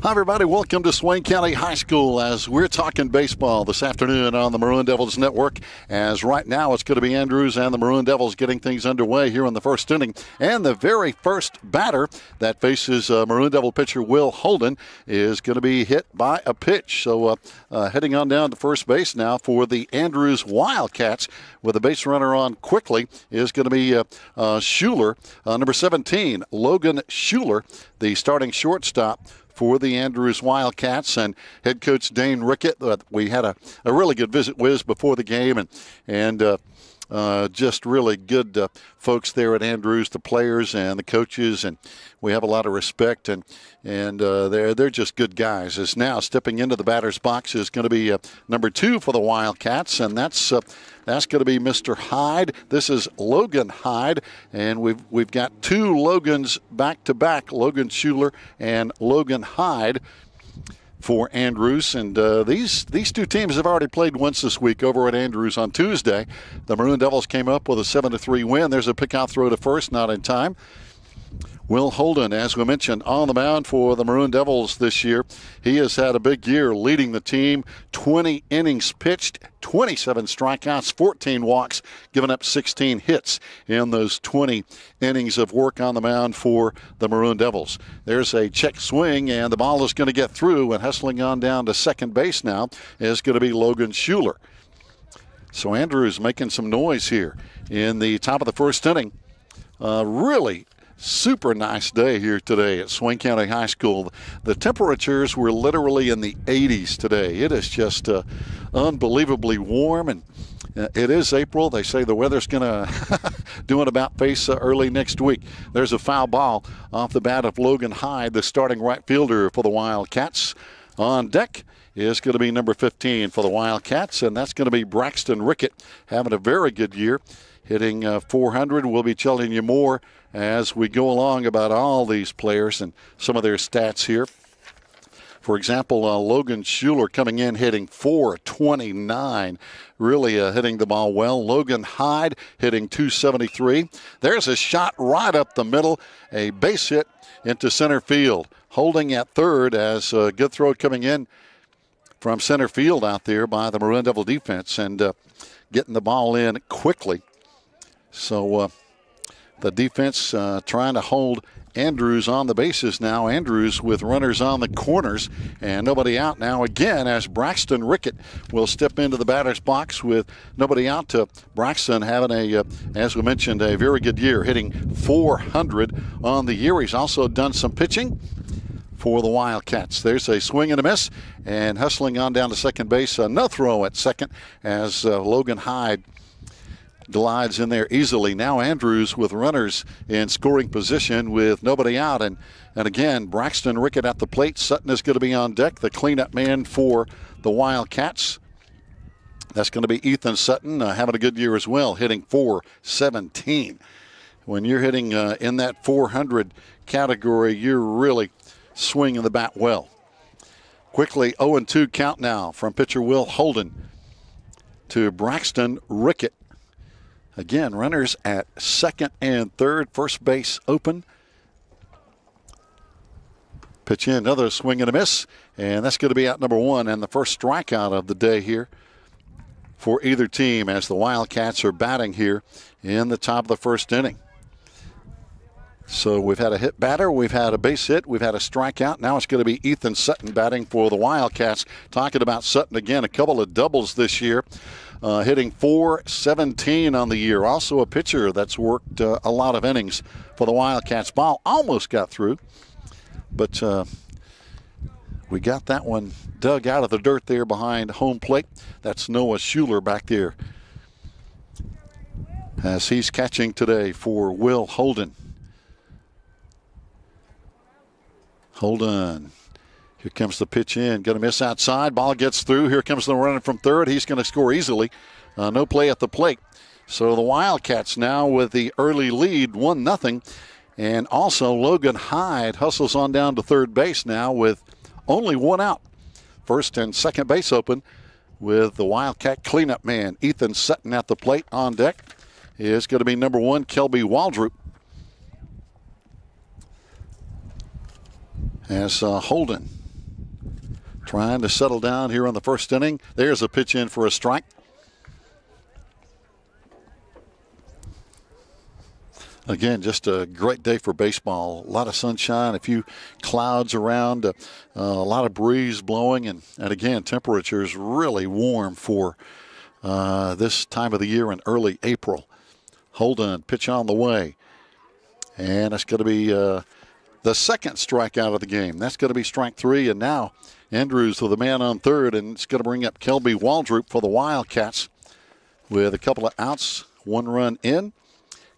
Hi, everybody. Welcome to Swain County High School as we're talking baseball this afternoon on the Maroon Devils Network. As right now it's going to be Andrews and the Maroon Devils getting things underway here in the first inning. And the very first batter that faces Maroon Devil pitcher Will Holden is going to be hit by a pitch. So heading on down to first base now for the Andrews Wildcats with a base runner on quickly is going to be Schuler, number 17, Logan Schuler, the starting shortstop for the Andrews Wildcats, and head coach Dane Rickett. We had a really good visit with before the game, and just really good folks there at Andrews, the players and the coaches, and we have a lot of respect, and they're just good guys. As now stepping into the batter's box is going to be number 2 for the Wildcats, and that's going to be Mr. Hyde. This is Logan Hyde, and we've got 2 Logans back to back, Logan Schuler and Logan Hyde for Andrews. And these 2 teams have already played once this week over at Andrews on Tuesday. The Maroon Devils came up with a 7-3 win. There's a pickout throw to first, not in time. Will Holden, as we mentioned, on the mound for the Maroon Devils this year. He has had a big year leading the team. 20 innings pitched, 27 strikeouts, 14 walks, giving up 16 hits in those 20 innings of work on the mound for the Maroon Devils. There's a check swing, and the ball is going to get through, and hustling on down to second base now is going to be Logan Schuler. So Andrews making some noise here in the top of the first inning. Really super nice day here today at Swain County High School. The temperatures were literally in the 80s today. It is just unbelievably warm, and it is April. They say the weather's going to do an about face early next week. There's a foul ball off the bat of Logan Hyde, the starting right fielder for the Wildcats. On deck is going to be number 15 for the Wildcats, and that's going to be Braxton Rickett, having a very good year, hitting .400. We'll be telling you more as we go along about all these players and some of their stats here. For example, Logan Schuler coming in hitting .429, really hitting the ball well. Logan Hyde hitting .273. There's a shot right up the middle, a base hit into center field. Holding at third as a good throw coming in from center field out there by the Maroon Devil defense, and getting the ball in quickly. So the defense trying to hold Andrews on the bases now. Andrews with runners on the corners and nobody out now again as Braxton Rickett will step into the batter's box with nobody out. To Braxton having as we mentioned, a very good year, hitting .400 on the year. He's also done some pitching for the Wildcats. There's a swing and a miss, and hustling on down to second base. No throw at second as Logan Hyde glides in there easily. Now Andrews with runners in scoring position with nobody out. And again, Braxton Rickett at the plate. Sutton is going to be on deck, the cleanup man for the Wildcats. That's going to be Ethan Sutton, having a good year as well, hitting .417. When you're hitting in that .400 category, you're really swinging the bat well. Quickly, 0-2 count now from pitcher Will Holden to Braxton Rickett. Again, runners at second and third, first base open. Pitch in, another swing and a miss, and that's going to be out number 1 and the first strikeout of the day here for either team as the Wildcats are batting here in the top of the first inning. So we've had a hit batter, we've had a base hit, we've had a strikeout. Now it's going to be Ethan Sutton batting for the Wildcats. Talking about Sutton again, a couple of doubles this year. Hitting .417 on the year. Also a pitcher that's worked a lot of innings for the Wildcats. Ball almost got through, but we got that one dug out of the dirt there behind home plate. That's Noah Schuler back there as he's catching today for Will Holden. Holden. Here comes the pitch in. Going to miss outside. Ball gets through. Here comes the runner from third. He's going to score easily. No play at the plate. So the Wildcats now with the early lead, 1-0. And also Logan Hyde hustles on down to third base now with only 1 out. First and second base open with the Wildcat cleanup man, Ethan Sutton at the plate. On deck is going to be number 1, Kelby Waldrop. As Holden trying to settle down here in the first inning. There's a pitch in for a strike. Again, just a great day for baseball. A lot of sunshine, a few clouds around, a lot of breeze blowing, and again, temperatures really warm for this time of the year in early April. Holden, pitch on the way. And it's going to be the second strikeout of the game. That's going to be strike 3, and now Andrews with a man on third, and it's going to bring up Kelby Waldrop for the Wildcats with a couple of outs, 1 run in.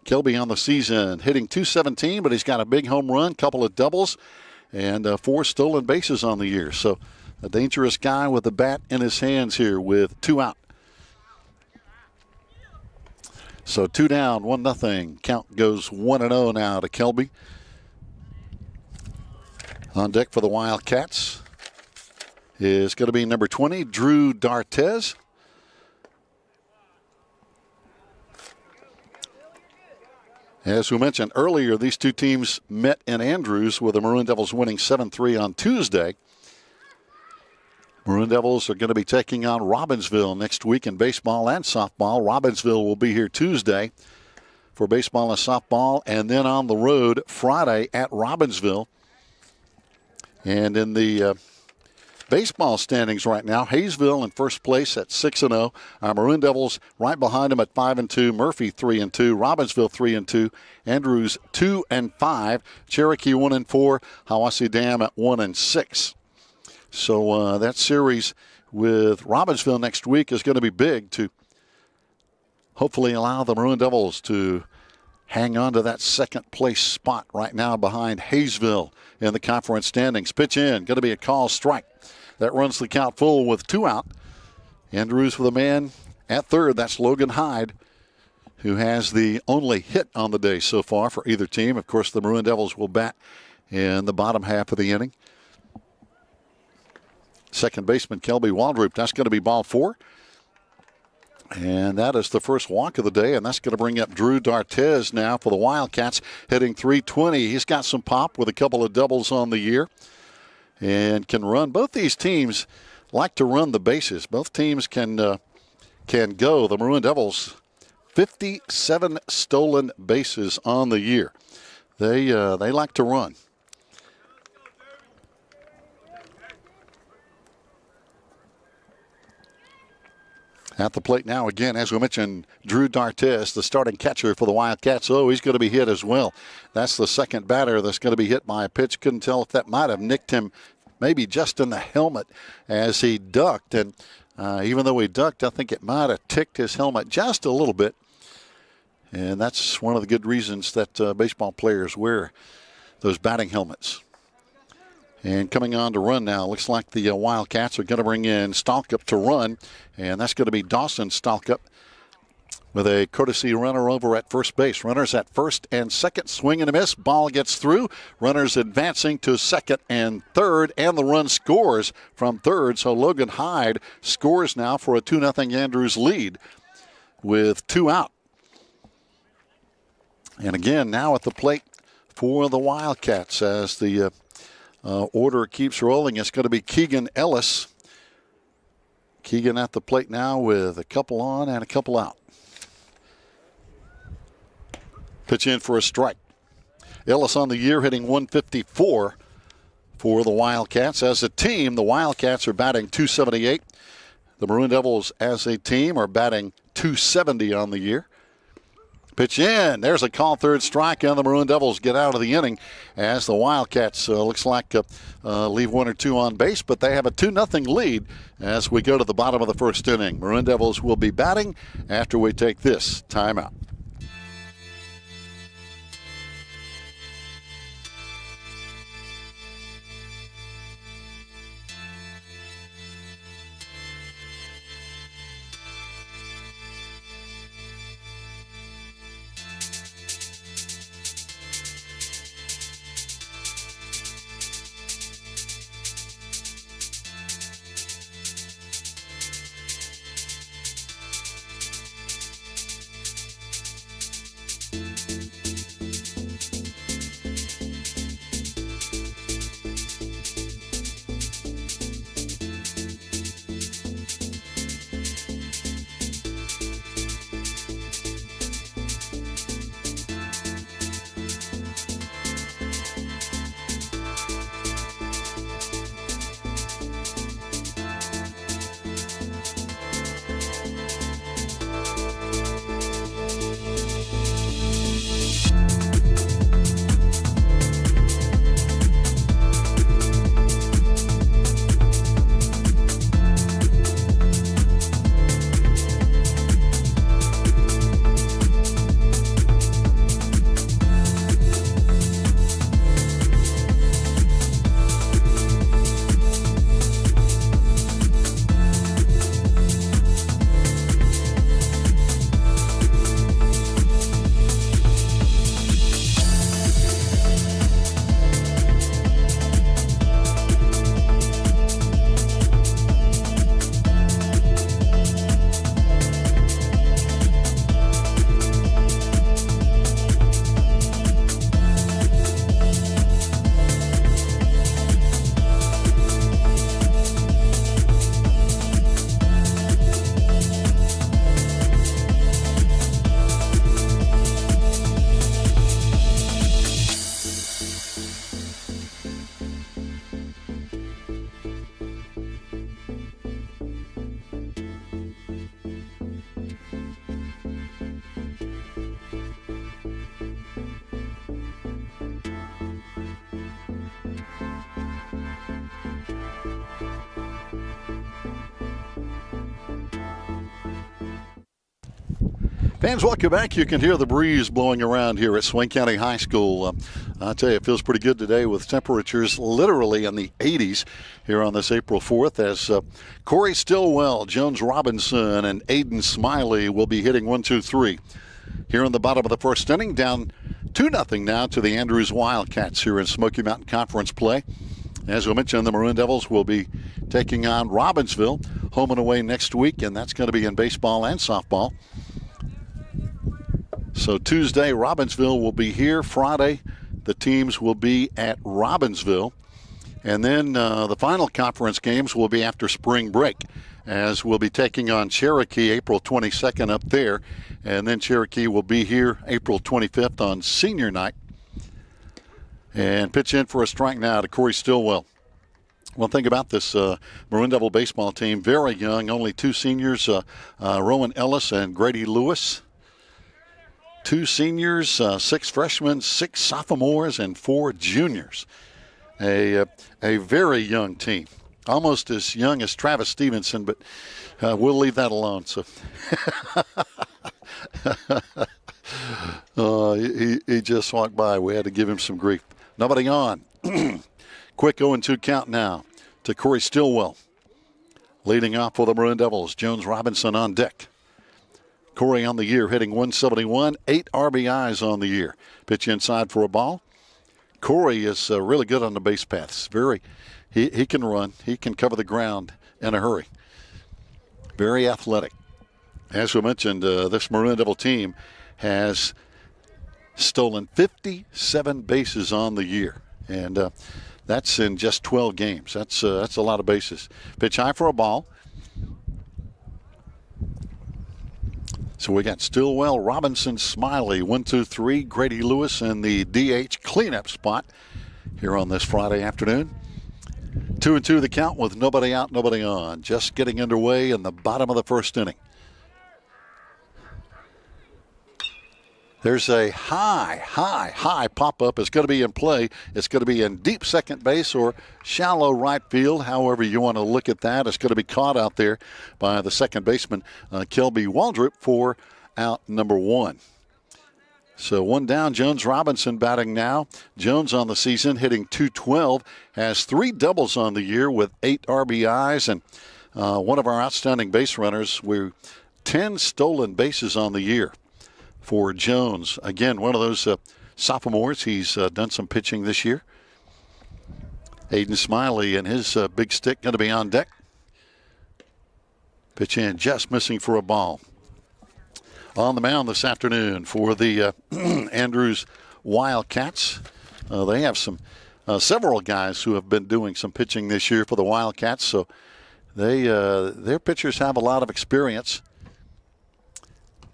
Kelby on the season hitting .217, but he's got a big home run, couple of doubles, and 4 stolen bases on the year. So a dangerous guy with the bat in his hands here with 2 out. So 2 down, 1-0. Count goes 1-0 now to Kelby. On deck for the Wildcats is going to be number 20, Drew D'Artes. As we mentioned earlier, these two teams met in Andrews with the Maroon Devils winning 7-3 on Tuesday. Maroon Devils are going to be taking on Robbinsville next week in baseball and softball. Robbinsville will be here Tuesday for baseball and softball, and then on the road Friday at Robbinsville. And in the baseball standings right now, Hayesville in first place at 6-0. Our Maroon Devils right behind them at 5-2. Murphy 3-2. Robbinsville 3-2. Andrews 2-5. Cherokee 1-4. Hiwassee Dam at 1-6. So that series with Robbinsville next week is going to be big to hopefully allow the Maroon Devils to hang on to that second place spot right now behind Hayesville in the conference standings. Pitch in, going to be a call strike. That runs the count full with 2 out. Andrews with a man at third. That's Logan Hyde, who has the only hit on the day so far for either team. Of course, the Maroon Devils will bat in the bottom half of the inning. Second baseman Kelby Waldrop. That's going to be ball 4. And that is the first walk of the day, and that's going to bring up Drew D'Artes now for the Wildcats, hitting .320. He's got some pop with a couple of doubles on the year and can run. Both these teams like to run the bases. Both teams can go. The Maroon Devils, 57 stolen bases on the year. They like to run. At the plate now again, as we mentioned, Drew D'Artes, the starting catcher for the Wildcats. Oh, he's going to be hit as well. That's the second batter that's going to be hit by a pitch. Couldn't tell if that might have nicked him maybe just in the helmet as he ducked. And even though he ducked, I think it might have ticked his helmet just a little bit. And that's one of the good reasons that baseball players wear those batting helmets. And coming on to run now, looks like the Wildcats are going to bring in Stalkup to run, and that's going to be Dawson Stalkup with a courtesy runner over at first base. Runners at first and second, swing and a miss. Ball gets through. Runners advancing to second and third, and the run scores from third. So Logan Hyde scores now for a 2-0 Andrews lead with 2 out. And again, now at the plate for the Wildcats as the order keeps rolling. It's going to be Keegan Ellis. Keegan at the plate now with a couple on and a couple out. Pitch in for a strike. Ellis on the year hitting .154 for the Wildcats. As a team, the Wildcats are batting .278. The Maroon Devils as a team are batting .270 on the year. Pitch in. There's a call, third strike, and the Maroon Devils get out of the inning as the Wildcats looks like leave 1 or 2 on base, but they have a 2-0 lead as we go to the bottom of the first inning. Maroon Devils will be batting after we take this timeout. Fans, welcome back. You can hear the breeze blowing around here at Swain County High School. I'll tell you, it feels pretty good today with temperatures literally in the 80s here on this April 4th as Corey Stillwell, Jones Robinson, and Aiden Smiley will be hitting 1, 2, 3. Here in the bottom of the first inning, down 2-0 now to the Andrews Wildcats here in Smoky Mountain Conference play. As we mentioned, the Maroon Devils will be taking on Robbinsville home and away next week, and that's going to be in baseball and softball. So Tuesday, Robbinsville will be here. Friday, the teams will be at Robbinsville. And then the final conference games will be after spring break, as we'll be taking on Cherokee April 22nd up there. And then Cherokee will be here April 25th on senior night. And pitch in for a strike now to Corey Stillwell. One thing about this Maroon Devil baseball team, very young, only 2 seniors, Rowan Ellis and Grady Lewis. 2 seniors, 6 freshmen, 6 sophomores, and 4 juniors. A very young team, almost as young as Travis Stevenson, but we'll leave that alone. So he just walked by. We had to give him some grief. Nobody on. Quick 0-2 count now to Corey Stillwell. Leading off for the Maroon Devils, Jones Robinson on deck. Corey on the year hitting 171, 8 RBIs on the year. Pitch inside for a ball. Corey is really good on the base paths. He can run. He can cover the ground in a hurry. Very athletic. As we mentioned, this Maroon Devil team has stolen 57 bases on the year. And that's in just 12 games. That's a lot of bases. Pitch high for a ball. So we got Stillwell, Robinson, Smiley, 1, 2, 3. Grady Lewis in the DH cleanup spot here on this Friday afternoon. 2-2 the count with nobody out, nobody on. Just getting underway in the bottom of the first inning. There's a high pop-up. It's going to be in play. It's going to be in deep second base or shallow right field, however you want to look at that. It's going to be caught out there by the second baseman, Kelby Waldrop, for out number 1. So 1 down, Jones Robinson batting now. Jones on the season hitting .212, has 3 doubles on the year with 8 RBIs, and one of our outstanding base runners. We're 10 stolen bases on the year for Jones. Again, one of those sophomores. He's done some pitching this year. Aiden Smiley and his big stick going to be on deck. Pitch in, just missing for a ball. On the mound this afternoon for the Andrews Wildcats. They have several guys who have been doing some pitching this year for the Wildcats, so their pitchers have a lot of experience.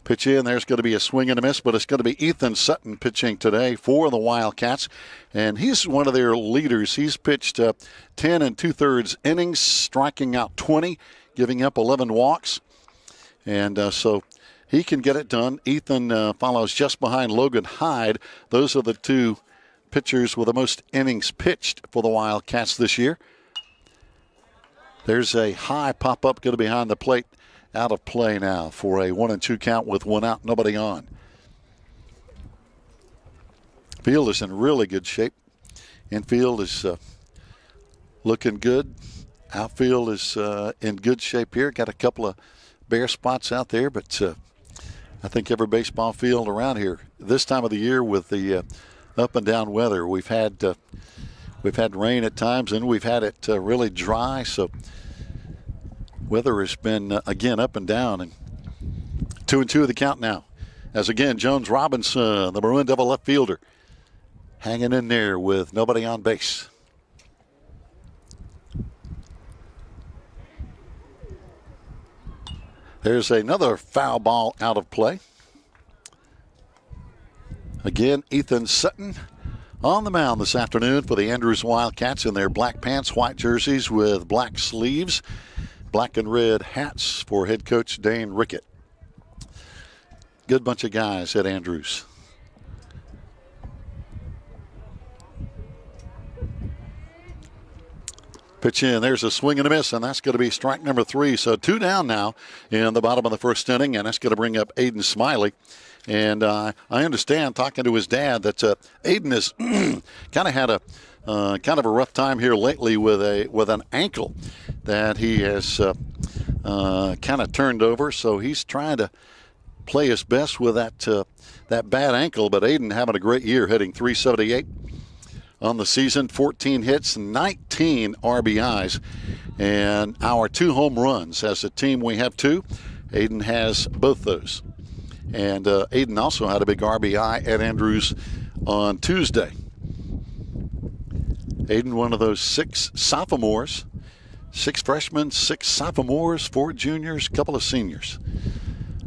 Pitch in, there's going to be a swing and a miss, but it's going to be Ethan Sutton pitching today for the Wildcats, and he's one of their leaders. He's pitched 10 2/3 innings, striking out 20, giving up 11 walks, and so he can get it done. Ethan follows just behind Logan Hyde. Those are the 2 pitchers with the most innings pitched for the Wildcats this year. There's a high pop-up going to be behind the plate. Out of play now for a 1-2 count with 1 out, nobody on. Field is in really good shape. Infield is looking good. Outfield is in good shape here. Got a couple of bare spots out there, but I think every baseball field around here this time of the year with the up and down weather, we've had rain at times and we've had it really dry. So weather has been, again, up and down. And 2-2 the count now. As again, Jones Robinson, the Maroon Devil left fielder, hanging in there with nobody on base. There's another foul ball out of play. Again, Ethan Sutton on the mound this afternoon for the Andrews Wildcats in their black pants, white jerseys with black sleeves. Black and red hats for head coach Dane Rickett. Good bunch of guys at Andrews. Pitch in. There's a swing and a miss, and that's going to be strike number 3. So 2 down now in the bottom of the first inning, and that's going to bring up Aiden Smiley. And I understand, talking to his dad, that Aiden has kind of had a kind of a rough time here lately with an ankle that he has kind of turned over. So he's trying to play his best with that bad ankle. But Aiden having a great year, hitting .378 on the season, 14 hits, 19 RBIs, and our 2 home runs. As a team, we have 2. Aiden has both those. And Aiden also had a big RBI at Andrews on Tuesday. Aiden, one of those 6 sophomores, 6 freshmen, 6 sophomores, 4 juniors, a couple of seniors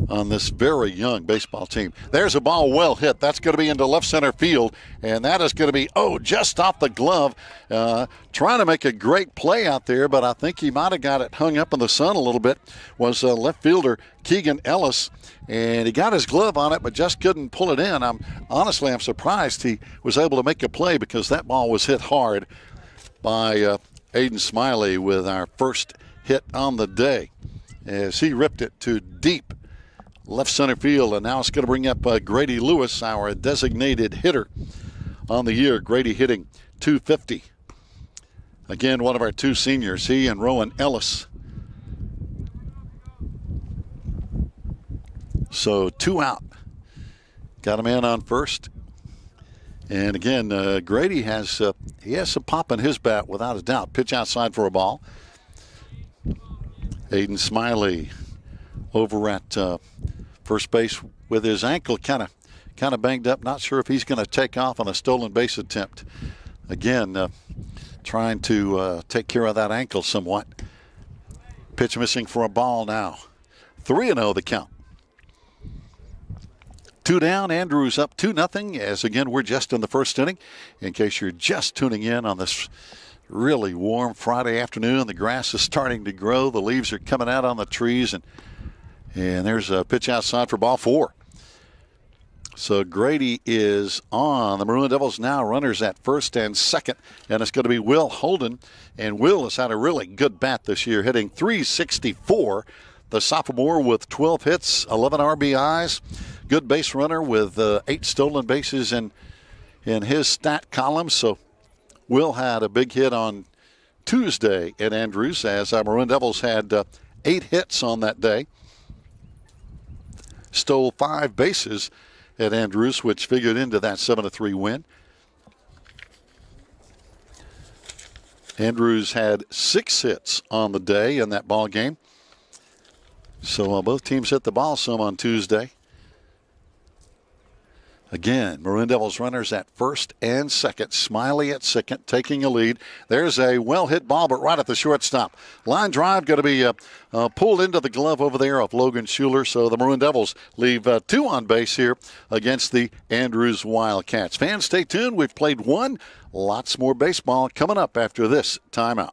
on this very young baseball team. There's a ball well hit. That's going to be into left center field, and that is going to be, just off the glove. Trying to make a great play out there, but I think he might have got it hung up in the sun a little bit, was left fielder Keegan Ellis, and he got his glove on it but just couldn't pull it in. I'm surprised he was able to make a play, because that ball was hit hard by Aiden Smiley with our first hit on the day, as he ripped it to deep left center field. And now it's going to bring up Grady Lewis, our designated hitter on the year. Grady hitting .250. Again, one of our 2 seniors, he and Rowan Ellis. So 2 out. Got a man on first. And again, Grady has some pop in his bat without a doubt. Pitch outside for a ball. Aiden Smiley over at first base with his ankle kind of banged up. Not sure if he's going to take off on a stolen base attempt. Again, trying to take care of that ankle somewhat. Pitch missing for a ball now. 3-0 the count. 2 down, Andrews up 2-0, as again we're just in the first inning. In case you're just tuning in on this really warm Friday afternoon, the grass is starting to grow. The leaves are coming out on the trees, and there's a pitch outside for ball 4. So Grady is on. The Maroon Devils now runners at first and second, and it's going to be Will Holden. And Will has had a really good bat this year, hitting .364. The sophomore with 12 hits, 11 RBIs. Good base runner with 8 stolen bases in his stat column. So Will had a big hit on Tuesday at Andrews, as our Maroon Devils had 8 hits on that day. Stole 5 bases at Andrews, which figured into that 7-3 win. Andrews had 6 hits on the day in that ball game. So both teams hit the ball some on Tuesday. Again, Maroon Devils runners at first and second. Smiley at second, taking a lead. There's a well-hit ball, but right at the shortstop. Line drive going to be pulled into the glove over there of Logan Schuler. So the Maroon Devils leave 2 on base here against the Andrews Wildcats. Fans, stay tuned. We've played 1. Lots more baseball coming up after this timeout.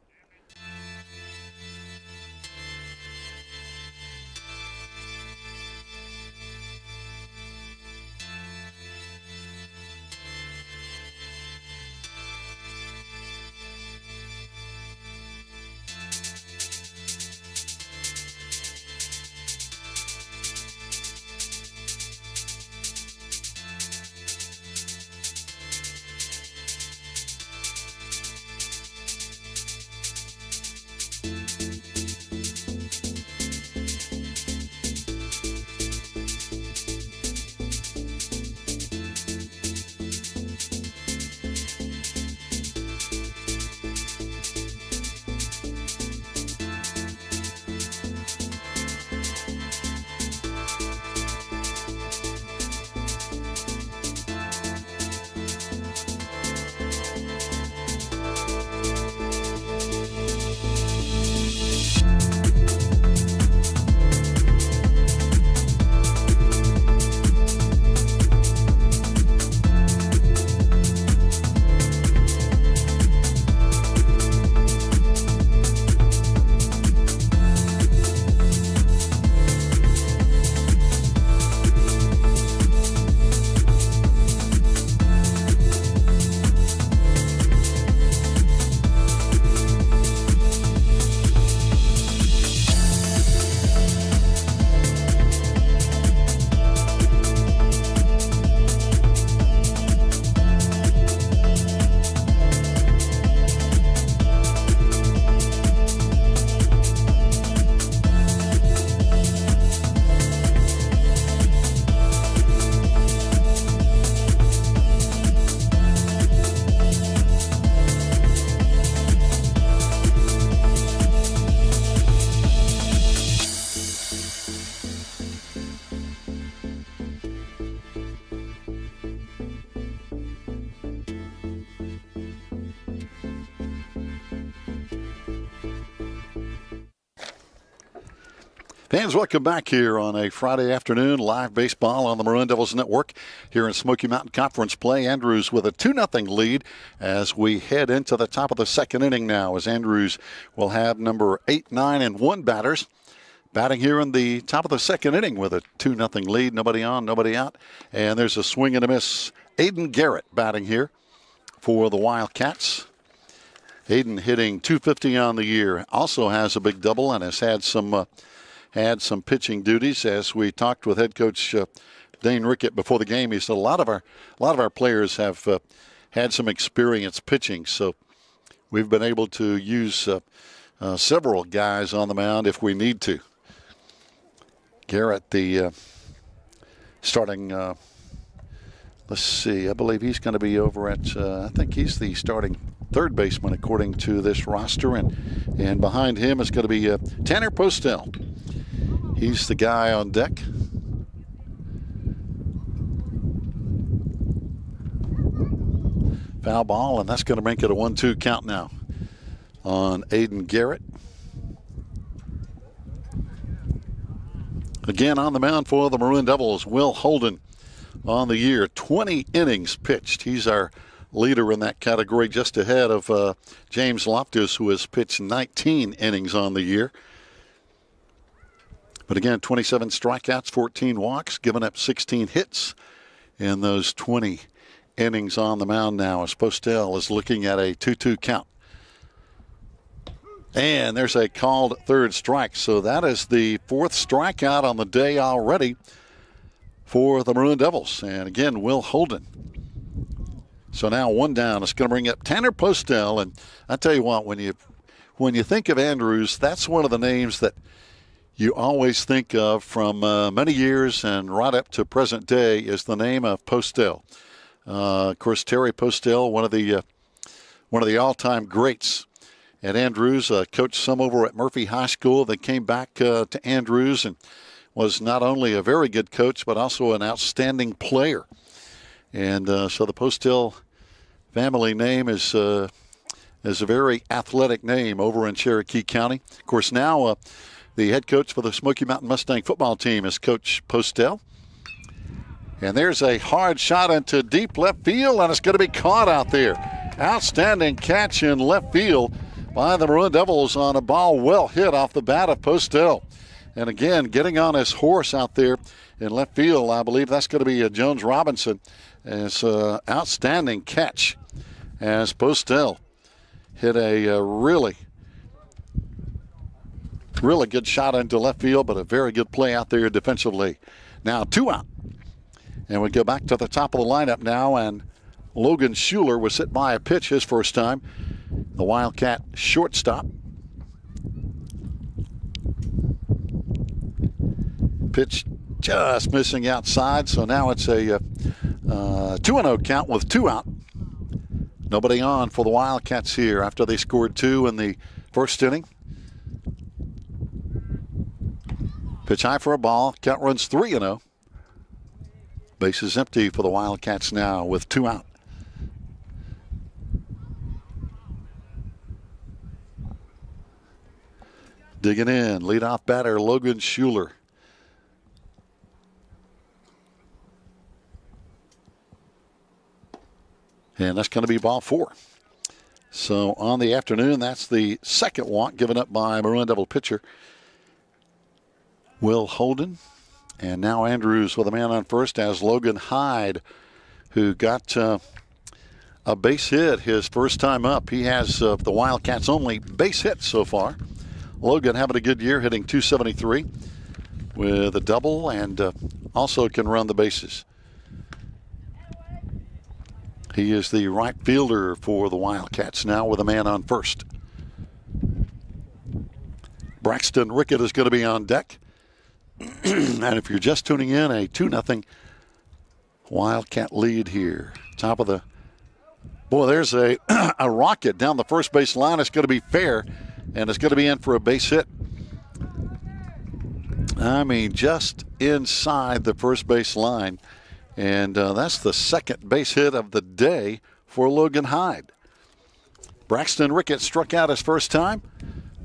Fans, welcome back here on a Friday afternoon. Live baseball on the Maroon Devils Network here in Smoky Mountain Conference play. Andrews with a 2-0 lead as we head into the top of the second inning now, as Andrews will have number 8, 9, and 1 batters batting here in the top of the second inning with a 2-0 lead. Nobody on, nobody out. And there's a swing and a miss. Aiden Garrett batting here for the Wildcats. Aiden hitting .250 on the year. Also has a big double and has had some pitching duties. As we talked with head coach Dane Rickett before the game, he said a lot of our players have had some experience pitching, so we've been able to use several guys on the mound if we need to. Garrett, the starting. Let's see. I believe he's going to be over at. I think he's the starting third baseman according to this roster, and behind him is going to be Tanner Postel. He's the guy on deck. Foul ball, and that's going to make it a 1-2 count now on Aiden Garrett. Again on the mound for the Maroon Devils, Will Holden on the year. 20 innings pitched. He's our leader in that category, just ahead of James Loftus, who has pitched 19 innings on the year. But again, 27 strikeouts, 14 walks, giving up 16 hits in those 20 innings on the mound now, as Postel is looking at a 2-2 count. And there's a called third strike. So that is the fourth strikeout on the day already for the Maroon Devils. And again, Will Holden. So now one down. It's going to bring up Tanner Postel. And I tell you what, when you think of Andrews, that's one of the names that you always think of from many years and right up to present day is the name of Postel. Of course, Terry Postel, one of the all-time greats at Andrews, coached some over at Murphy High School. Then came back to Andrews and was not only a very good coach but also an outstanding player. And so the Postel family name is a very athletic name over in Cherokee County. Of course, now the head coach for the Smoky Mountain Mustang football team is Coach Postel. And there's a hard shot into deep left field, and it's going to be caught out there. Outstanding catch in left field by the Maroon Devils on a ball well hit off the bat of Postel. And again, getting on his horse out there in left field, I believe that's going to be Jones Robinson. It's an outstanding catch as Postel hit a really good shot into left field, but a very good play out there defensively. Now 2 out. And we go back to the top of the lineup now, and Logan Schuler was hit by a pitch his first time. The Wildcat shortstop. Pitch just missing outside, so now it's a 2-0 count with 2 out. Nobody on for the Wildcats here after they scored 2 in the first inning. Pitch high for a ball. Count runs 3-0. Bases empty for the Wildcats now with 2 out. Digging in, leadoff batter Logan Schuler. And that's going to be ball 4. So on the afternoon, that's the second walk given up by Maroon Devil pitcher Will Holden. And now Andrews with a man on first as Logan Hyde, who got a base hit his first time up. He has the Wildcats' only base hit so far. Logan having a good year, hitting .273 with a double, and also can run the bases. He is the right fielder for the Wildcats now with a man on first. Braxton Rickett is going to be on deck. And if you're just tuning in, a 2-0 Wildcat lead here. Top of the... Boy, there's a rocket down the first base line. It's going to be fair, and it's going to be in for a base hit. I mean, just inside the first base line. And that's the second base hit of the day for Logan Hyde. Braxton Rickett struck out his first time.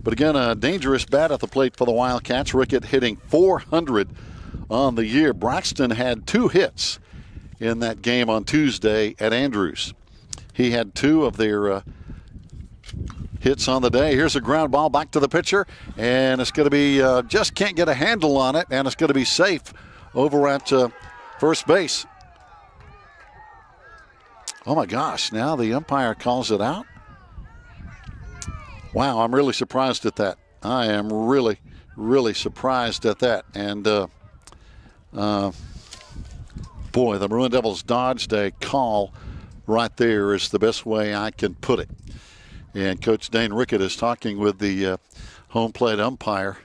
But again, a dangerous bat at the plate for the Wildcats. Rickett hitting .400 on the year. Braxton had 2 hits in that game on Tuesday at Andrews. He had 2 of their hits on the day. Here's a ground ball back to the pitcher, and it's going to be just can't get a handle on it, and it's going to be safe over at first base. Oh my gosh, now the umpire calls it out. Wow, I'm really surprised at that. I am really, really surprised at that. And boy, the Maroon Devils dodged a call right there is the best way I can put it. And Coach Dane Rickett is talking with the home plate umpire.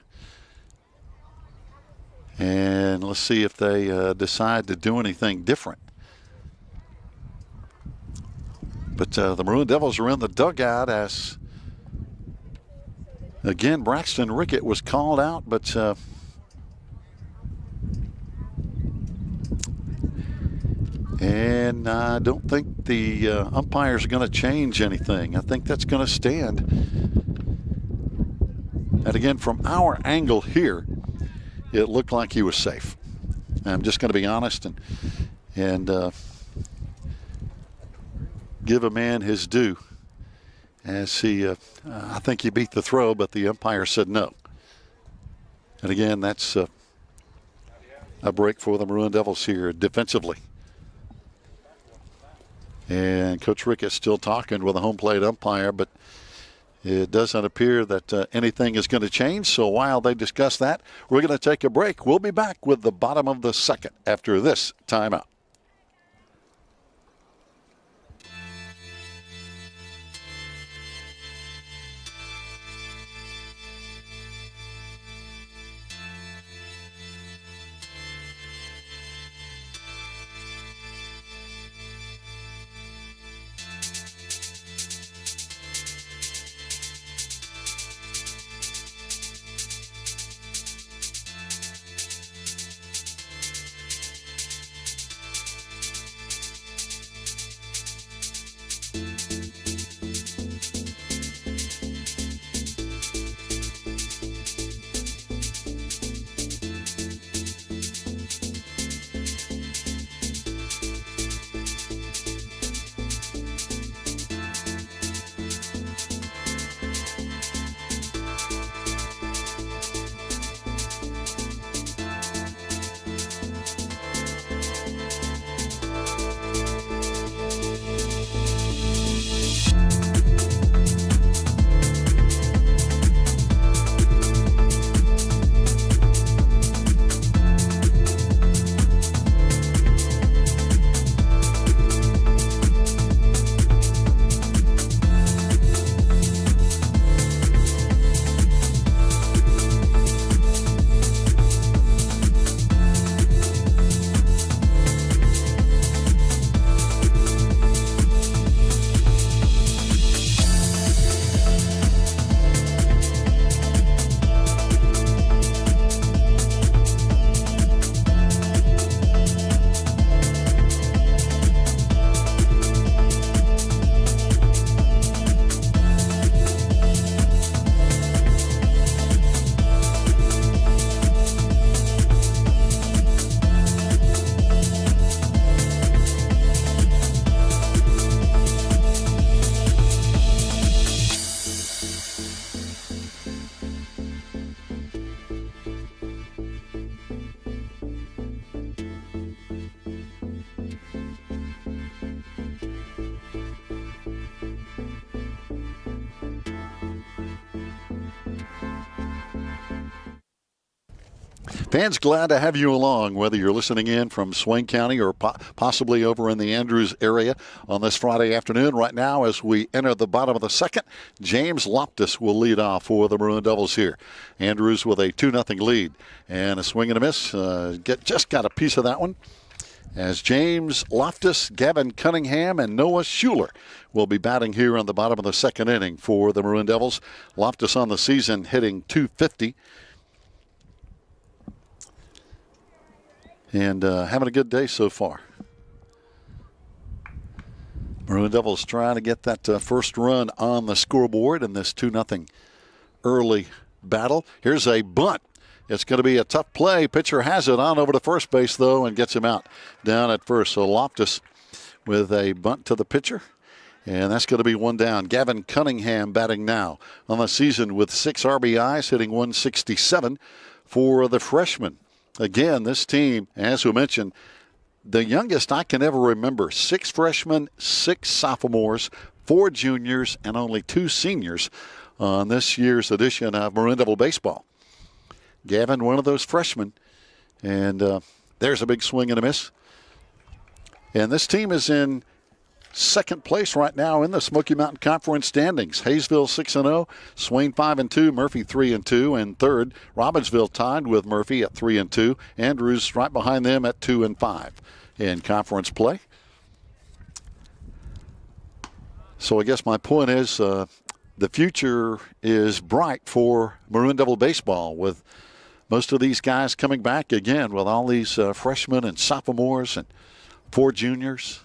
And let's see if they decide to do anything different. But the Maroon Devils are in the dugout as, again, Braxton Rickett was called out, but and I don't think the umpires are going to change anything. I think that's going to stand. And again, from our angle here, it looked like he was safe. I'm just going to be honest and give a man his due. As he, I think he beat the throw, but the umpire said no. And again, that's a break for the Maroon Devils here defensively. And Coach Rickett still talking with the home plate umpire, but it doesn't appear that anything is going to change. So while they discuss that, we're going to take a break. We'll be back with the bottom of the second after this timeout. Fans, glad to have you along, whether you're listening in from Swain County or possibly over in the Andrews area on this Friday afternoon. Right now, as we enter the bottom of the second, James Loftus will lead off for the Maroon Devils here. Andrews with a 2-0 lead. And a swing and a miss. Just got a piece of that one. As James Loftus, Gavin Cunningham, and Noah Schuler will be batting here on the bottom of the second inning for the Maroon Devils. Loftus on the season hitting .250. And having a good day so far. Maroon Devils trying to get that first run on the scoreboard in this 2-0 early battle. Here's a bunt. It's going to be a tough play. Pitcher has it on over to first base, though, and gets him out down at first. So Loftus with a bunt to the pitcher. And that's going to be one down. Gavin Cunningham batting now on the season with 6 RBIs, hitting 167 for the freshman. Again, this team, as we mentioned, the youngest I can ever remember, 6 freshmen, 6 sophomores, 4 juniors, and only 2 seniors on this year's edition of Maroon Devil Baseball. Gavin, one of those freshmen, and there's a big swing and a miss. And this team is in second place right now in the Smoky Mountain Conference standings. Hayesville 6-0, Swain 5-2, Murphy 3-2, and third, Robbinsville tied with Murphy at 3-2. Andrews right behind them at 2-5 in conference play. So I guess my point is the future is bright for Maroon Devil baseball, with most of these guys coming back again, with all these freshmen and sophomores and 4 juniors.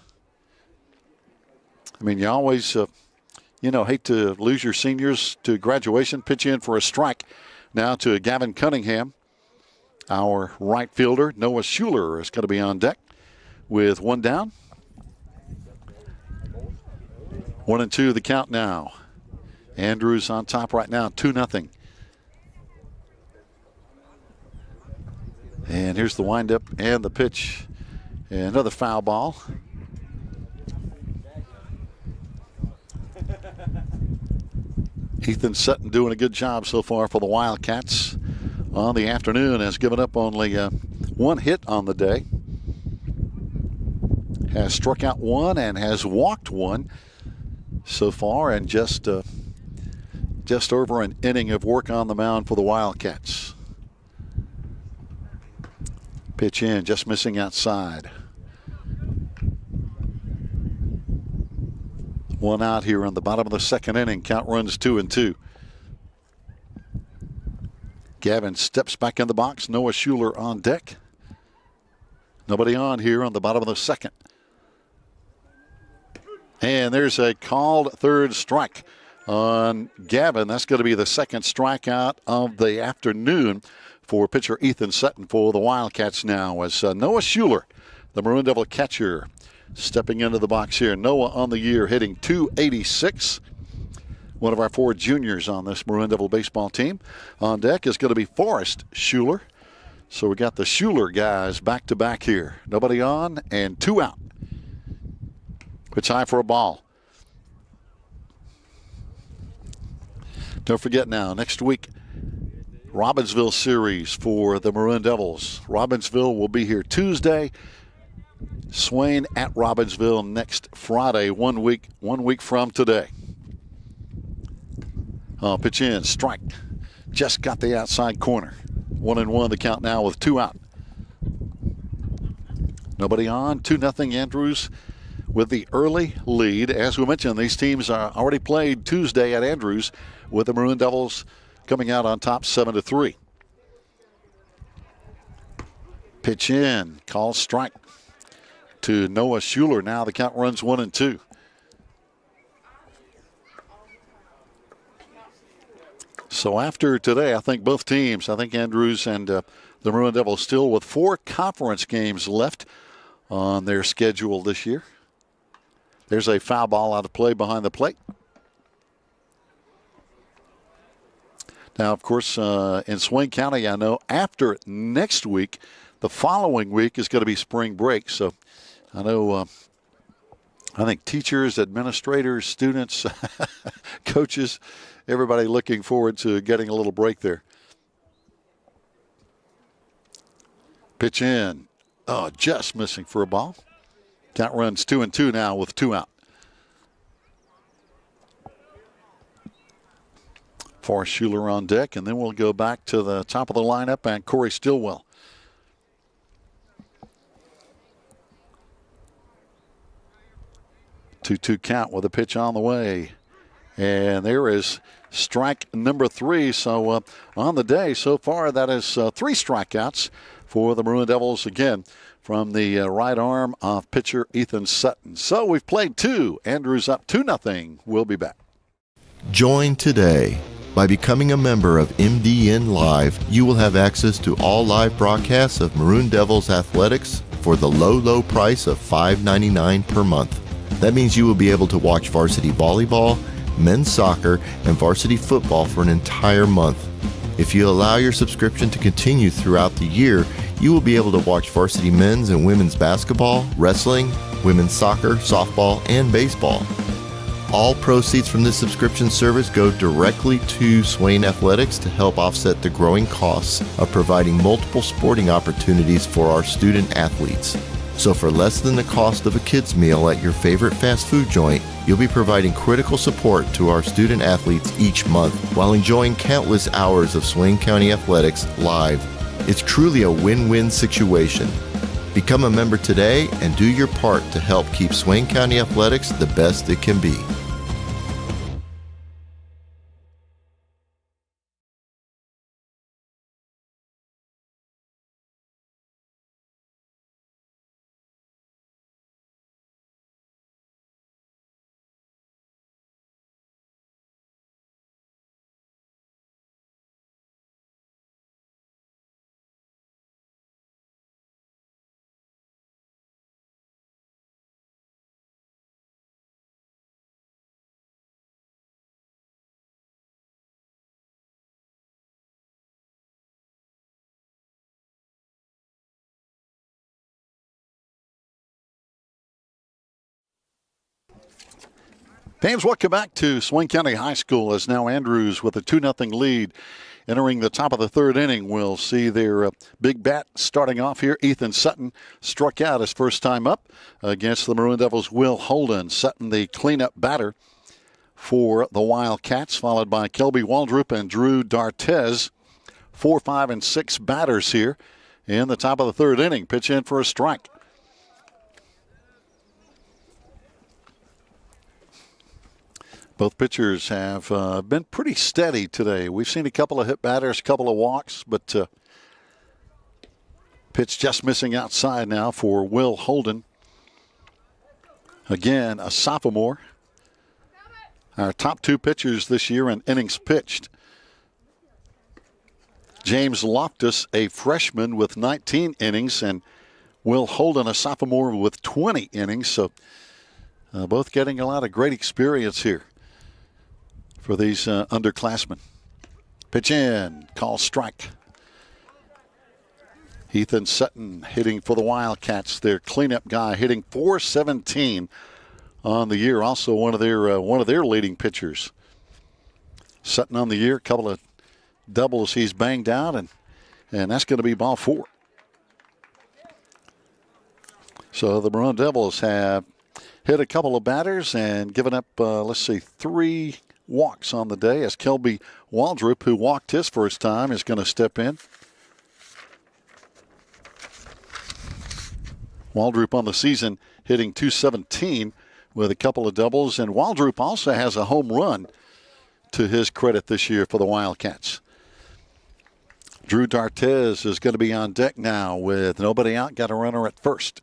I mean, you always, hate to lose your seniors to graduation. Pitch in for a strike now to Gavin Cunningham. Our right fielder, Noah Schuler, is going to be on deck with 1 down. 1-2 the count now. Andrews on top right now, 2-0. And here's the windup and the pitch. And another foul ball. Ethan Sutton doing a good job so far for the Wildcats on the afternoon. Has given up only 1 hit on the day. Has struck out 1 and has walked 1 so far, and just over an inning of work on the mound for the Wildcats. Pitch in, just missing outside. 1 out here on the bottom of the second inning. Count runs 2-2. Gavin steps back in the box. Noah Schuler on deck. Nobody on here on the bottom of the second. And there's a called third strike on Gavin. That's going to be the second strikeout of the afternoon for pitcher Ethan Sutton for the Wildcats now, as Noah Schuler, the Maroon Devil catcher, stepping into the box here. Noah on the year hitting .286. One of our 4 juniors on this Maroon Devil baseball team. On deck is going to be Forrest Schuler. So we got the Schuler guys back to back here. Nobody on and 2 out. It's high for a ball. Don't forget now, next week, Robbinsville series for the Maroon Devils. Robbinsville will be here Tuesday. Swain at Robbinsville next Friday, 1 week from today. Pitch in, strike. Just got the outside corner. 1-1 the count now with 2 out. Nobody on, 2-0 Andrews with the early lead. As we mentioned, these teams are already played Tuesday at Andrews, with the Maroon Devils coming out on top 7-3. Pitch in, call strike to Noah Schuler. Now the count runs 1-2. So after today, I think both teams, Andrews and the Maroon Devils, still with 4 conference games left on their schedule this year. There's a foul ball out of play behind the plate. Now, of course, in Swain County, I know after next week, the following week is going to be spring break. So I know, I think teachers, administrators, students, coaches, everybody looking forward to getting a little break there. Pitch in. Oh, just missing for a ball. Count runs 2-2 now with 2 out. Forrest Schuler on deck, and then we'll go back to the top of the lineup and Corey Stillwell. Two count with a pitch on the way. And there is strike number 3. So on the day so far, that is 3 strikeouts for the Maroon Devils, again, from the right arm of pitcher Ethan Sutton. So we've played 2. Andrews up 2-0. We'll be back. Join today. By becoming a member of MDN Live, you will have access to all live broadcasts of Maroon Devils athletics for the low, low price of $5.99 per month. That means you will be able to watch varsity volleyball, men's soccer, and varsity football for an entire month. If you allow your subscription to continue throughout the year, you will be able to watch varsity men's and women's basketball, wrestling, women's soccer, softball, and baseball. All proceeds from this subscription service go directly to Swain Athletics to help offset the growing costs of providing multiple sporting opportunities for our student athletes. So for less than the cost of a kid's meal at your favorite fast food joint, you'll be providing critical support to our student athletes each month while enjoying countless hours of Swain County Athletics live. It's truly a win-win situation. Become a member today and do your part to help keep Swain County Athletics the best it can be. Fans, welcome back to Swain County High School as now Andrews with a 2-0 lead. Entering the top of the third inning, we'll see their big bat starting off here. Ethan Sutton struck out his first time up against the Maroon Devils' Will Holden. Sutton, the cleanup batter for the Wildcats, followed by Kelby Waldrop and Drew D'Artez. 4, 5, and 6 batters here in the top of the third inning. Pitch in for a strike. Both pitchers have been pretty steady today. We've seen a couple of hit batters, a couple of walks, but pitch just missing outside now for Will Holden. Again, a sophomore. Our top 2 pitchers this year in innings pitched. James Loftus, a freshman with 19 innings, and Will Holden, a sophomore with 20 innings. So both getting a lot of great experience here for these underclassmen. Pitch in, call strike. Ethan Sutton hitting for the Wildcats, their cleanup guy, hitting .417 on the year. Also one of their leading pitchers. Sutton on the year, a couple of doubles he's banged out, and that's going to be ball 4. So the Maroon Devils have hit a couple of batters and given up, 3 walks on the day, as Kelby Waldrop, who walked his first time, is going to step in. Waldrop on the season hitting .217 with a couple of doubles, and Waldrop also has a home run to his credit this year for the Wildcats. Drew D'Artez is going to be on deck now with nobody out, got a runner at first.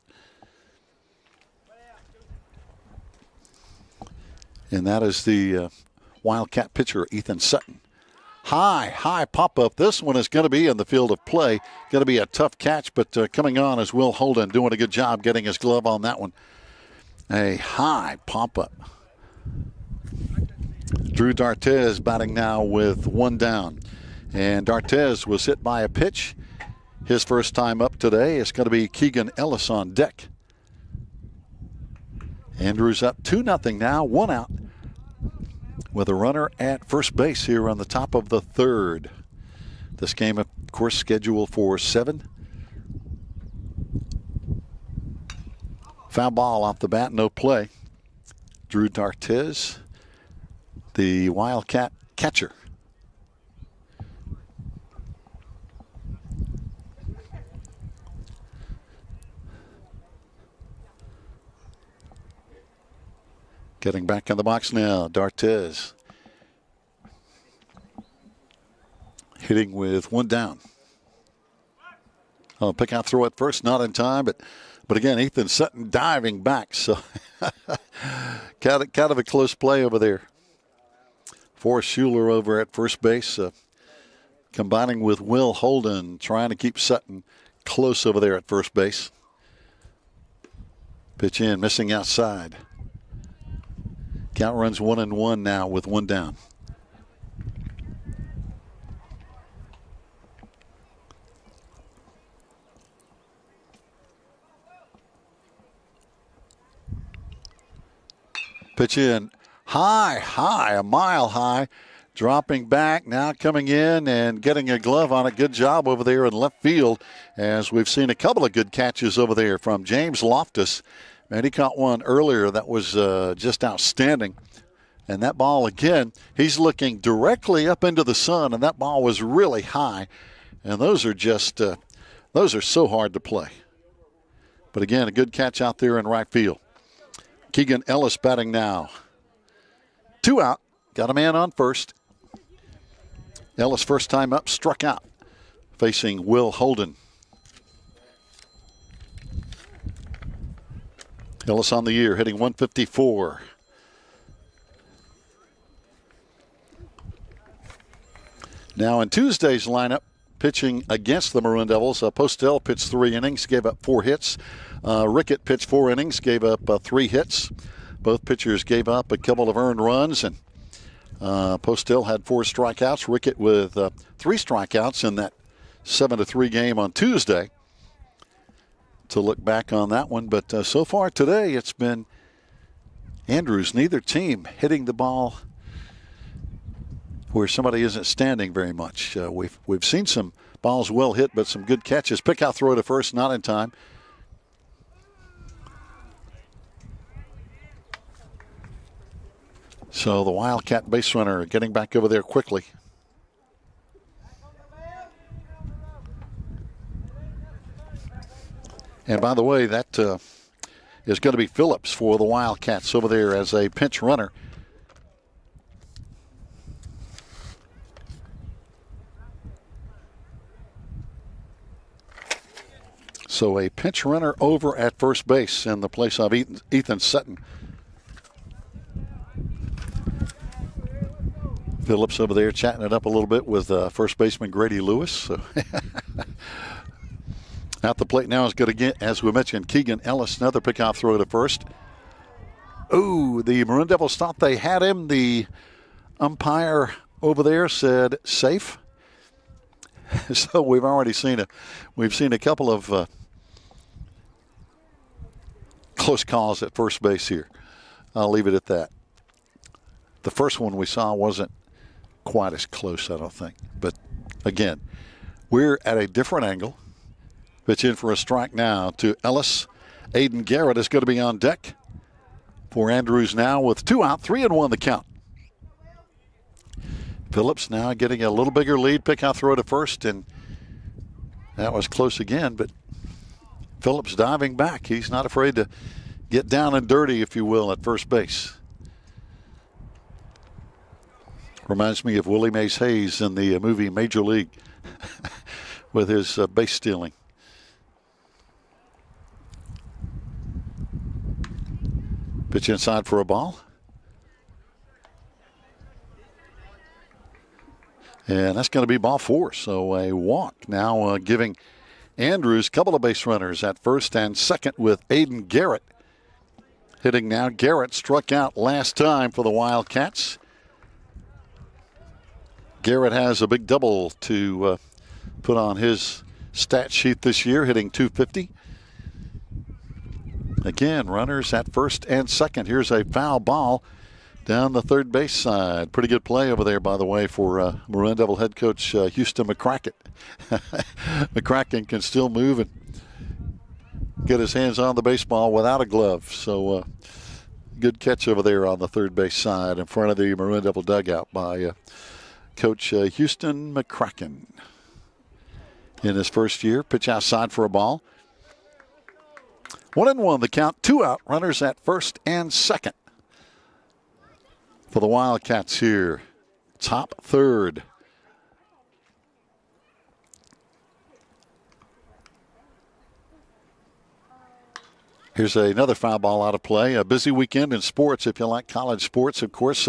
And that is the Wildcat pitcher, Ethan Sutton. High pop-up. This one is going to be in the field of play. Going to be a tough catch, but coming on is Will Holden, doing a good job getting his glove on that one. A high pop-up. Drew D'Artez batting now with 1 down. And D'Artez was hit by a pitch. His first time up today is going to be Keegan Ellis on deck. Andrews up 2-0 now, 1 out, with a runner at first base here on the top of the third. This game, of course, scheduled for 7. Foul ball off the bat, no play. Drew D'Artez, the Wildcat catcher. Getting back in the box now, D'Artez. Hitting with 1 down. Pick out throw at first, not in time, but again, Ethan Sutton diving back, so kind of a close play over there Forrest Schuler over at first base, combining with Will Holden, trying to keep Sutton close over there at first base. Pitch in, missing outside. Count runs 1-1 now with one down. Pitch in, high, a mile high. Dropping back, now coming in and getting a glove on it. Good job over there in left field, as we've seen a couple of good catches over there from James Loftus. And he caught one earlier that was just outstanding. And that ball, again, he's looking directly up into the sun, and that ball was really high. And those are just, those are so hard to play. But again, a good catch out there in right field. Keegan Ellis batting now. 2 out. Got a man on first. Ellis, first time up, struck out, facing Will Holden. Ellis on the year, hitting 154. Now in Tuesday's lineup, pitching against the Maroon Devils, Postel pitched 3 innings, gave up 4 hits. Rickett pitched 4 innings, gave up 3 hits. Both pitchers gave up a couple of earned runs, and Postel had 4 strikeouts. Rickett with 3 strikeouts in that 7-3 game on Tuesday. To look back on that one, but so far today it's been Andrews, neither team hitting the ball where somebody isn't standing very much. We've seen some balls well hit, but some good catches. Pick out throw to first, not in time. So the Wildcat base runner getting back over there quickly. And by the way, that is going to be Phillips for the Wildcats over there as a pinch runner. So a pinch runner over at first base in the place of Ethan Sutton. Phillips over there chatting it up a little bit with first baseman Grady Lewis. So at the plate now is good again, as we mentioned, Keegan Ellis, another pickoff throw to first. Oh, the Maroon Devils thought they had him. The umpire over there said safe. So we've already seen a couple of close calls at first base here. I'll leave it at that. The first one we saw wasn't quite as close, I don't think. But again, we're at a different angle. Pitch in for a strike now to Ellis. Aiden Garrett is going to be on deck for Andrews now with 2 out, 3-1 the count. Phillips now getting a little bigger lead. Pick out throw to first, and that was close again, but Phillips diving back. He's not afraid to get down and dirty, if you will, at first base. Reminds me of Willie Mays Hayes in the movie Major League with his base stealing. Pitch inside for a ball. And that's going to be ball 4. So a walk now giving Andrews a couple of base runners at first and second with Aiden Garrett. Hitting now. Garrett struck out last time for the Wildcats. Garrett has a big double to put on his stat sheet this year, hitting .250. Again, runners at first and second. Here's a foul ball down the third base side. Pretty good play over there, by the way, for Maroon Devil head coach Houston McCracken. McCracken can still move and get his hands on the baseball without a glove. So good catch over there on the third base side in front of the Maroon Devil dugout by Coach Houston McCracken. In his first year, pitch outside for a ball. 1-1 the count, 2 out, runners at first and second for the Wildcats here. Top third. Here's another foul ball out of play. A busy weekend in sports if you like college sports. Of course,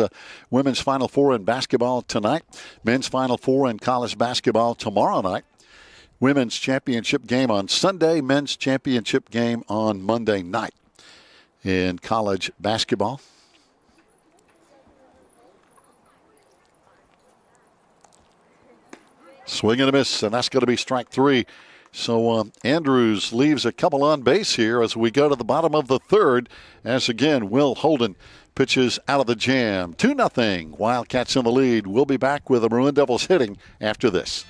women's Final Four in basketball tonight. Men's Final Four in college basketball tomorrow night. Women's championship game on Sunday. Men's championship game on Monday night in college basketball. Swing and a miss, and that's going to be strike 3. So Andrews leaves a couple on base here as we go to the bottom of the third. As again, Will Holden pitches out of the jam. 2-0. Wildcats in the lead. We'll be back with the Maroon Devils hitting after this.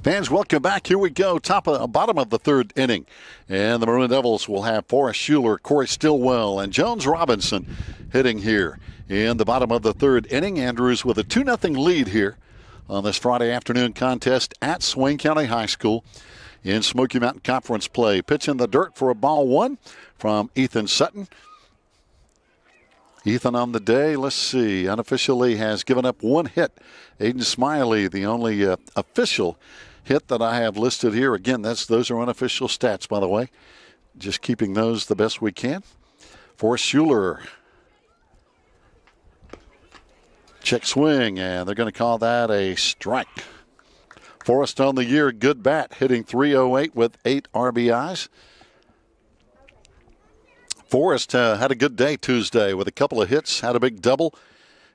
Fans, welcome back. Here we go. Bottom of the third inning. And the Maroon Devils will have Forrest Schuler, Corey Stillwell, and Jones Robinson hitting here in the bottom of the third inning. Andrews with a 2-0 lead here on this Friday afternoon contest at Swain County High School in Smoky Mountain Conference play. Pitch in the dirt for a ball 1 from Ethan Sutton. Ethan on the day, let's see, unofficially has given up 1 hit. Aiden Smiley, the only official hit that I have listed here. Again, those are unofficial stats, by the way. Just keeping those the best we can. Forrest Schuler. Check swing, and they're going to call that a strike. Forrest on the year, good bat, hitting .308 with 8 RBIs. Forrest had a good day Tuesday with a couple of hits, had a big double,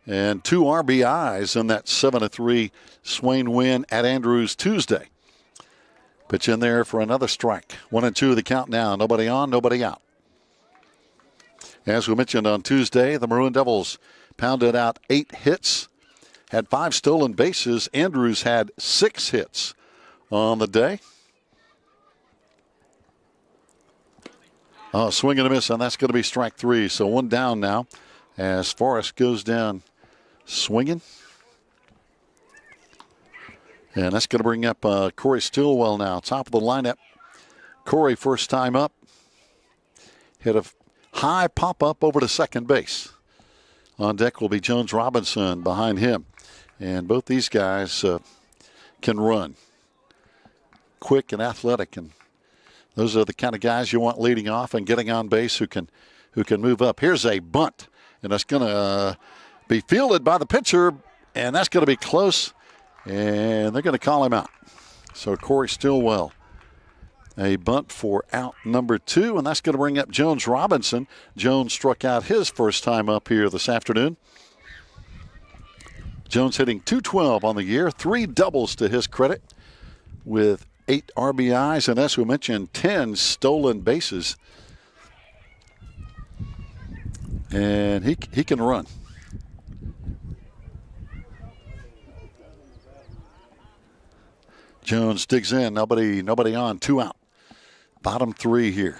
and 2 RBIs in that 7-3 Swain win at Andrews Tuesday. Pitch in there for another strike. 1-2 the count now. Nobody on, nobody out. As we mentioned on Tuesday, the Maroon Devils pounded out 8 hits, had 5 stolen bases. Andrews had 6 hits on the day. Swing and a miss, and that's going to be strike 3. So 1 down now as Forrest goes down swinging. And that's going to bring up Corey Stillwell now, top of the lineup. Corey, first time up, hit a high pop-up over to second base. On deck will be Jones Robinson behind him. And both these guys can run. Quick and athletic, and those are the kind of guys you want leading off and getting on base who can move up. Here's a bunt, and that's going to be fielded by the pitcher, and that's going to be close, and they're going to call him out. So Corey Stillwell, a bunt for out number 2, and that's going to bring up Jones Robinson. Jones struck out his first time up here this afternoon. Jones hitting .212 on the year, 3 doubles to his credit with 8 RBIs, and as we mentioned, 10 stolen bases. And he can run. Jones digs in. Nobody on. 2 out. Bottom 3 here.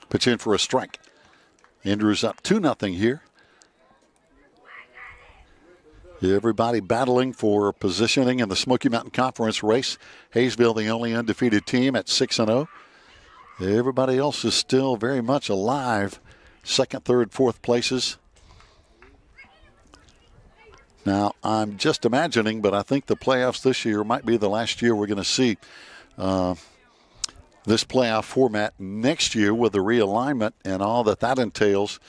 Pitch in for a strike. Andrews up 2-0 here. Everybody battling for positioning in the Smoky Mountain Conference race. Hayesville, the only undefeated team at 6-0. Everybody else is still very much alive. 2nd, 3rd, 4th places. Now, I'm just imagining, but I think the playoffs this year might be the last year we're going to see this playoff format. Next year, with the realignment and all that entails,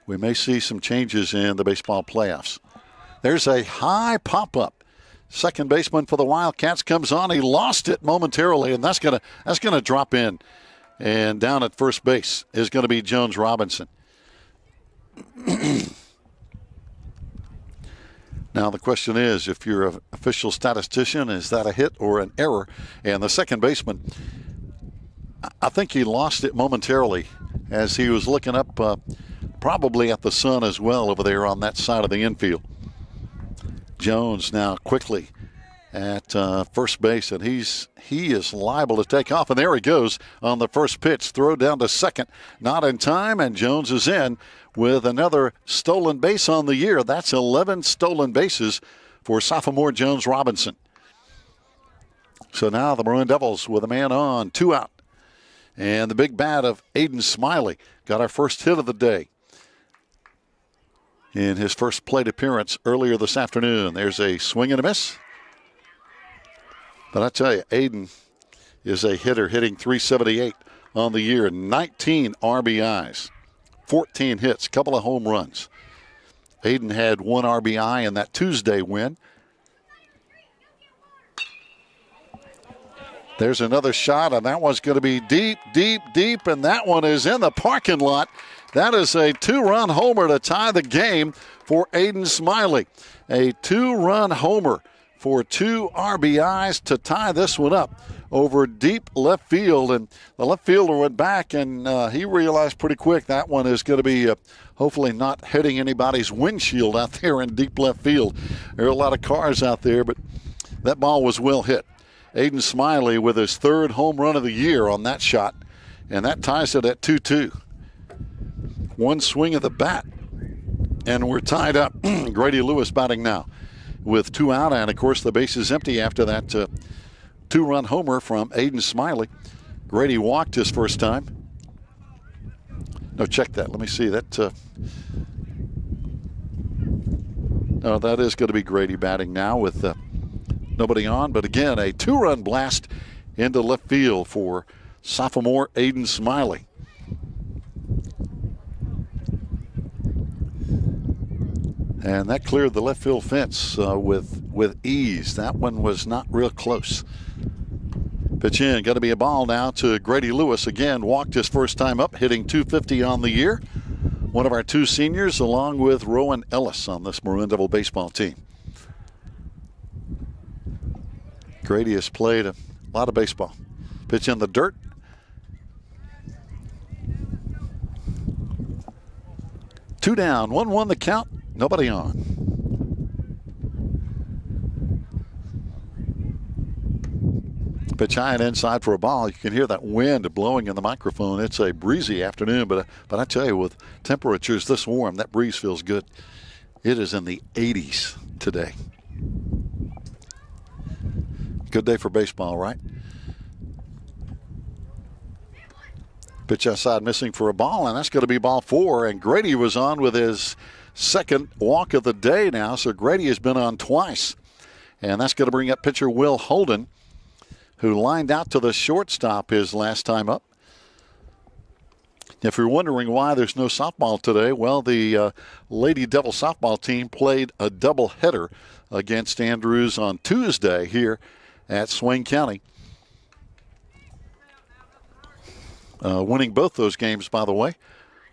we may see some changes in the baseball playoffs. There's a high pop-up. Second baseman for the Wildcats comes on. He lost it momentarily, and that's gonna drop in. And down at first base is going to be Jones Robinson. Now the question is, if you're an official statistician, is that a hit or an error? And the second baseman, I think he lost it momentarily as he was looking up probably at the sun as well over there on that side of the infield. Jones now quickly at first base, and he is liable to take off. And there he goes on the first pitch. Throw down to second. Not in time, and Jones is in with another stolen base on the year. That's 11 stolen bases for sophomore Jones Robinson. So now the Maroon Devils with a man on, 2 out. And the big bat of Aiden Smiley got our first hit of the day in his first plate appearance earlier this afternoon. There's a swing and a miss. But I tell you, Aiden is a hitter, hitting .378 on the year, 19 RBIs, 14 hits, couple of home runs. Aiden had 1 RBI in that Tuesday win. There's another shot, and that one's going to be deep, deep, deep, and that one is in the parking lot. That is a 2-run homer to tie the game for Aiden Smiley. A 2-run homer for 2 RBIs to tie this one up over deep left field. And the left fielder went back, and he realized pretty quick that one is going to be hopefully not hitting anybody's windshield out there in deep left field. There are a lot of cars out there, but that ball was well hit. Aiden Smiley with his 3rd home run of the year on that shot, and that ties it at 2-2. One swing of the bat, and we're tied up. Grady Lewis batting now with 2 out, and of course the base is empty after that 2-run homer from Aiden Smiley. Grady walked his first time. No, check that. Let me see that. No, that is going to be Grady batting now with nobody on. But again, a 2-run blast into left field for sophomore Aiden Smiley. And that cleared the left field fence with ease. That one was not real close. Pitch in, got to be a ball now to Grady Lewis. Again, walked his first time up, hitting .250 on the year. One of our 2 seniors, along with Rowan Ellis on this Maroon Devil baseball team. Grady has played a lot of baseball. Pitch in the dirt. Two down, 1-1 the count. Nobody on. Pitch high and inside for a ball. You can hear that wind blowing in the microphone. It's a breezy afternoon, but I tell you, with temperatures this warm, that breeze feels good. It is in the 80s today. Good day for baseball, right? Pitch outside, missing for a ball, and that's going to be ball 4. And Grady was on with his 2nd walk of the day now, so Grady has been on twice. And that's going to bring up pitcher Will Holden, who lined out to the shortstop his last time up. If you're wondering why there's no softball today, well, the Lady Devil softball team played a doubleheader against Andrews on Tuesday here at Swain County. Winning both those games, by the way,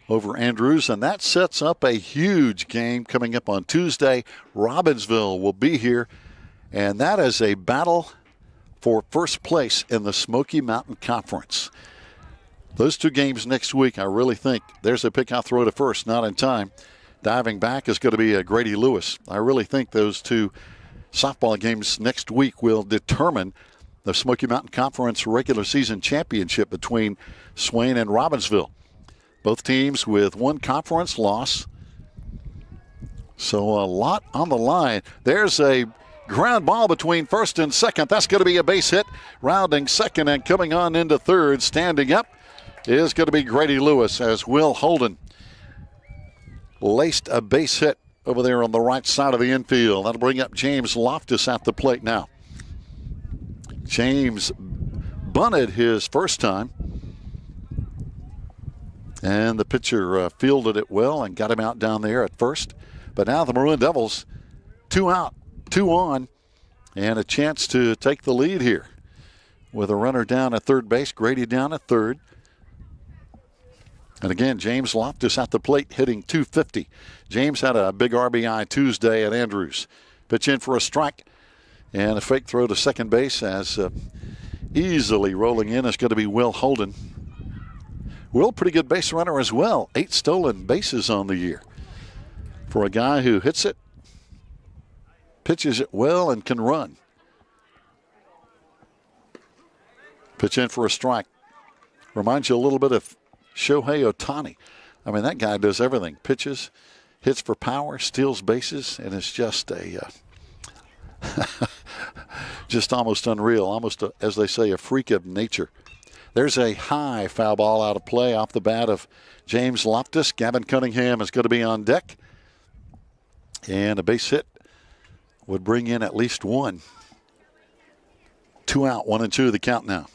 over Andrews, and that sets up a huge game coming up on Tuesday. Robbinsville will be here, and that is a battle for first place in the Smoky Mountain Conference. Those two games next week, I really think there's a pick-out throw to first, not in time. Diving back is going to be Grady Lewis. I really think those two softball games next week will determine the Smoky Mountain Conference regular season championship between Swain and Robbinsville. Both teams with one conference loss. So a lot on the line. There's a ground ball between first and second. That's going to be a base hit. Rounding second and coming on into third. Standing up is going to be Grady Lewis as Will Holden laced a base hit over there on the right side of the infield. That'll bring up James Loftus at the plate now. James bunted his first time, and the pitcher fielded it well and got him out down there at first. But now the Maroon Devils, 2 out, 2 on, and a chance to take the lead here with a runner down at third base, Grady down at third. And again, James Loftus at the plate hitting .250. James had a big RBI Tuesday at Andrews. Pitch in for a strike and a fake throw to second base as easily rolling in is going to be Will Holden. Will, pretty good base runner as well. 8 stolen bases on the year. For a guy who hits it, pitches it well, and can run. Pitch in for a strike. Reminds you a little bit of Shohei Ohtani. I mean, that guy does everything. Pitches, hits for power, steals bases, and it's just just almost unreal, almost, as they say, a freak of nature. There's a high foul ball out of play off the bat of James Loftus. Gavin Cunningham is going to be on deck. And a base hit would bring in at least one. 2 out, 1 and 2 the count now.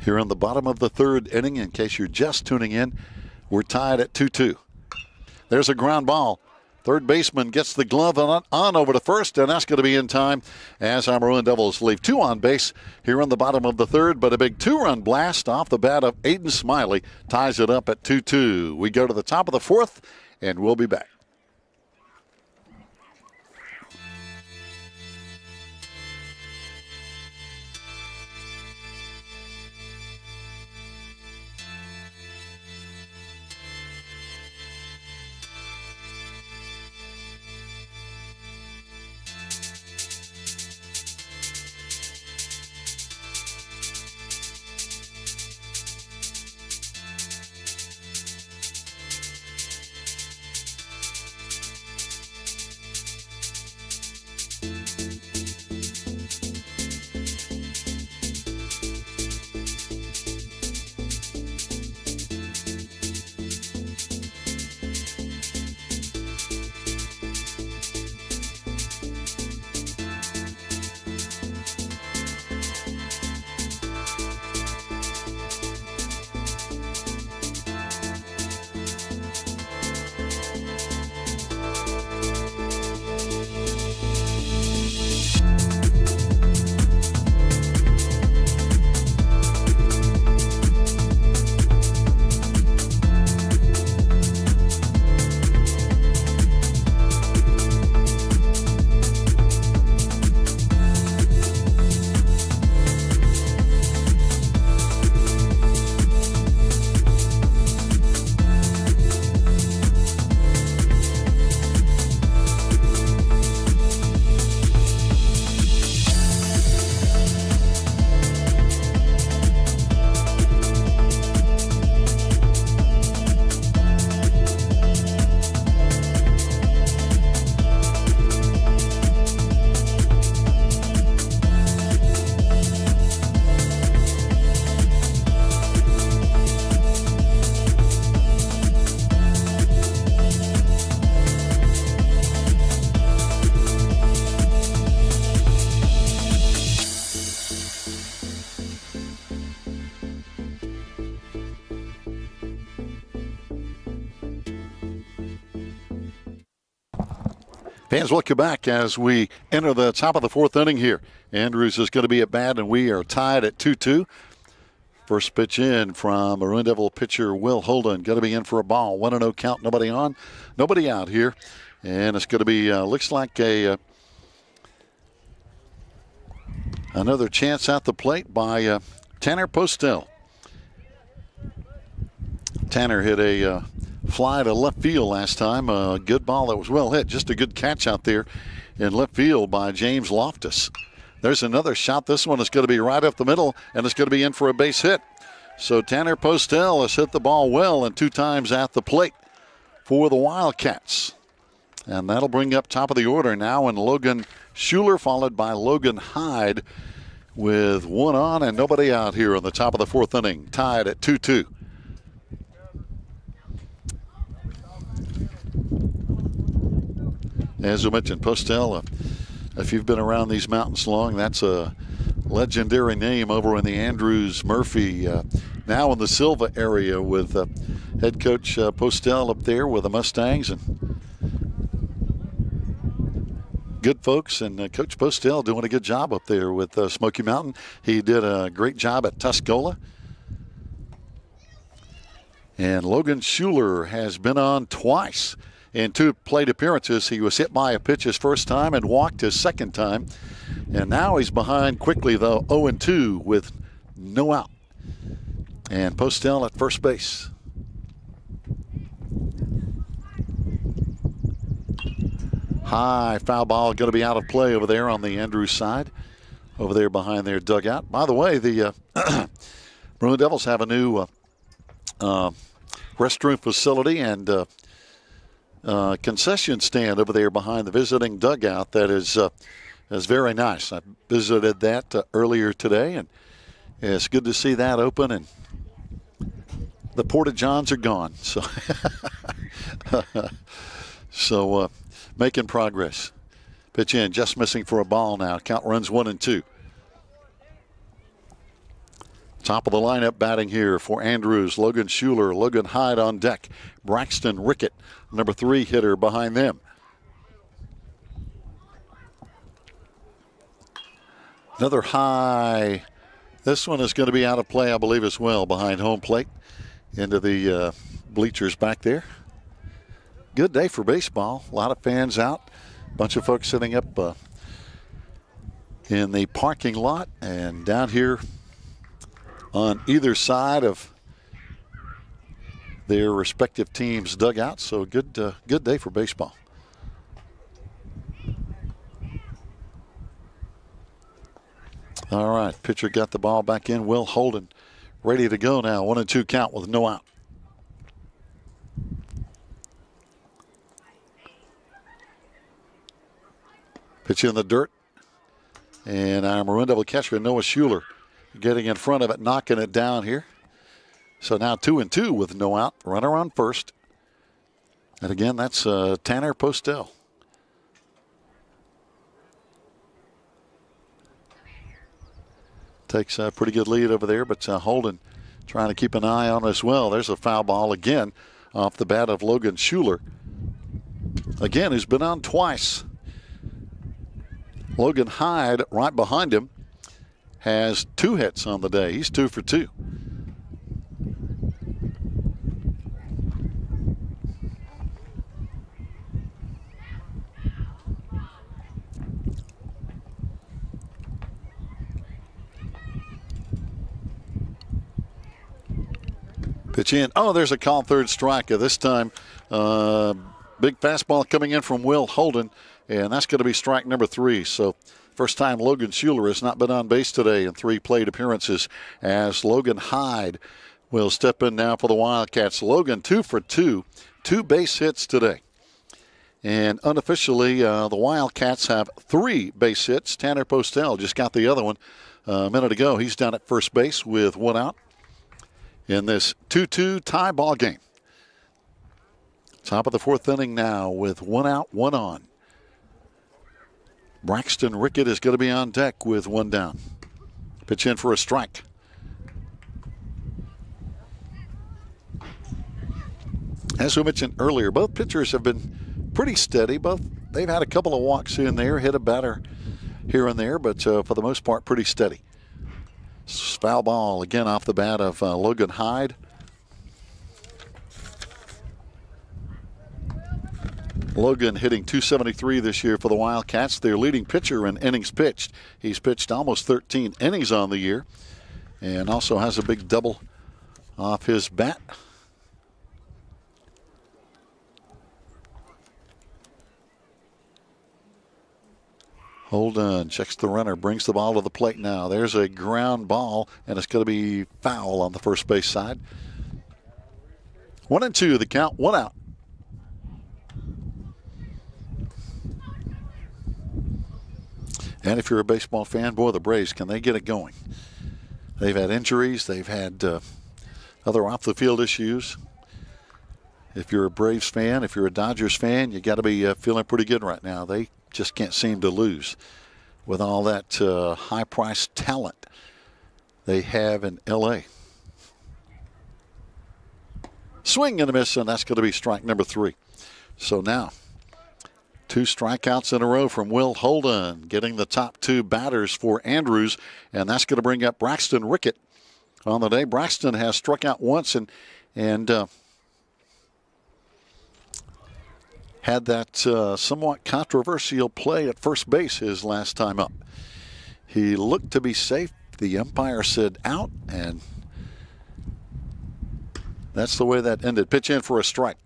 Here in the bottom of the third inning, in case you're just tuning in, we're tied at 2-2. There's a ground ball. Third baseman gets the glove on over to first, and that's going to be in time as our Maroon Devils leave 2 on base here in the bottom of the third. But a big 2-run blast off the bat of Aiden Smiley ties it up at 2-2. We go to the top of the fourth, and we'll be back. Fans, welcome back as we enter the top of the fourth inning here. Andrews is going to be at bat, and we are tied at 2-2. First pitch in from Maroon Devil pitcher Will Holden. Going to be in for a ball. 1-0 count. Nobody on, nobody out here. And it's going to be, looks like another chance at the plate by Tanner Postel. Tanner hit a fly to left field last time. A good ball that was well hit. Just a good catch out there in left field by James Loftus. There's another shot. This one is going to be right up the middle, and it's going to be in for a base hit. So Tanner Postel has hit the ball well and 2 times at the plate for the Wildcats. And that'll bring up top of the order now, and Logan Schuler followed by Logan Hyde with 1 on and nobody out here on the top of the 4th inning, tied at 2-2. As I mentioned, Postel, if you've been around these mountains long, that's a legendary name over in the Andrews Murphy, now in the Silva area with head coach Postel up there with the Mustangs. And good folks, and Coach Postel doing a good job up there with Smoky Mountain. He did a great job at Tuscola. And Logan Schuler has been on twice in 2 plate appearances. He was hit by a pitch his first time and walked his second time. And now he's behind quickly, though, 0-2 with no out. And Postel at first base. High foul ball going to be out of play over there on the Andrews side, over there behind their dugout. By the way, the Maroon Devils have a new restroom facility and concession stand over there behind the visiting dugout that is very nice. I visited that earlier today, and it's good to see that open, and the Porta-Johns are gone. So, making progress. Pitch in, just missing for a ball now. Count runs 1-2. Top of the lineup batting here for Andrews. Logan Schuler, Logan Hyde on deck. Braxton Rickett, number 3 hitter behind them. Another high. This one is going to be out of play, I believe, as well, behind home plate. Into the bleachers back there. Good day for baseball. A lot of fans out. A bunch of folks sitting up in the parking lot and down here on either side of their respective teams' dugouts. So good day for baseball. All right, pitcher got the ball back in. Will Holden ready to go now. 1-2 count with no out. Pitch in the dirt. And our Maroon Devil catcher, Noah Schuler, getting in front of it, knocking it down here. So now 2-2 with no out. Runner on first. And again, that's Tanner Postel. Takes a pretty good lead over there, but Holden trying to keep an eye on as well. There's a foul ball again off the bat of Logan Schuler. Again, who's been on twice. Logan Hyde, right behind him, has 2 hits on the day. He's 2 for 2. Pitch in. Oh, there's a call, 3rd strike. This time, big fastball coming in from Will Holden, and that's going to be strike number 3. So first time Logan Schuler has not been on base today in 3 plate appearances, as Logan Hyde will step in now for the Wildcats. Logan 2 for 2, 2 base hits today. And unofficially, the Wildcats have 3 base hits. Tanner Postel just got the other one a minute ago. He's down at first base with 1 out in this 2-2 tie ball game. Top of the 4th inning now with 1 out, 1 on. Braxton Rickett is going to be on deck with 1 down. Pitch in for a strike. As we mentioned earlier, both pitchers have been pretty steady. They've had a couple of walks here and there, hit a batter here and there, but for the most part, pretty steady. Foul ball again off the bat of Logan Hyde. Logan hitting .273 this year for the Wildcats. Their leading pitcher in innings pitched. He's pitched almost 13 innings on the year and also has a big double off his bat. Holden checks the runner, brings the ball to the plate now. There's a ground ball, and it's going to be foul on the first base side. 1-2, the count, 1 out. And if you're a baseball fan, boy, the Braves, can they get it going? They've had injuries. They've had other off-the-field issues. If you're a Braves fan, if you're a Dodgers fan, you got to be feeling pretty good right now. They just can't seem to lose with all that high-priced talent they have in L.A. Swing and a miss, and that's going to be strike number 3. So now, 2 strikeouts in a row from Will Holden, getting the top 2 batters for Andrews, and that's going to bring up Braxton Rickett on the day. Braxton has struck out once and had that somewhat controversial play at first base his last time up. He looked to be safe. The umpire said out, and that's the way that ended. Pitch in for a strike.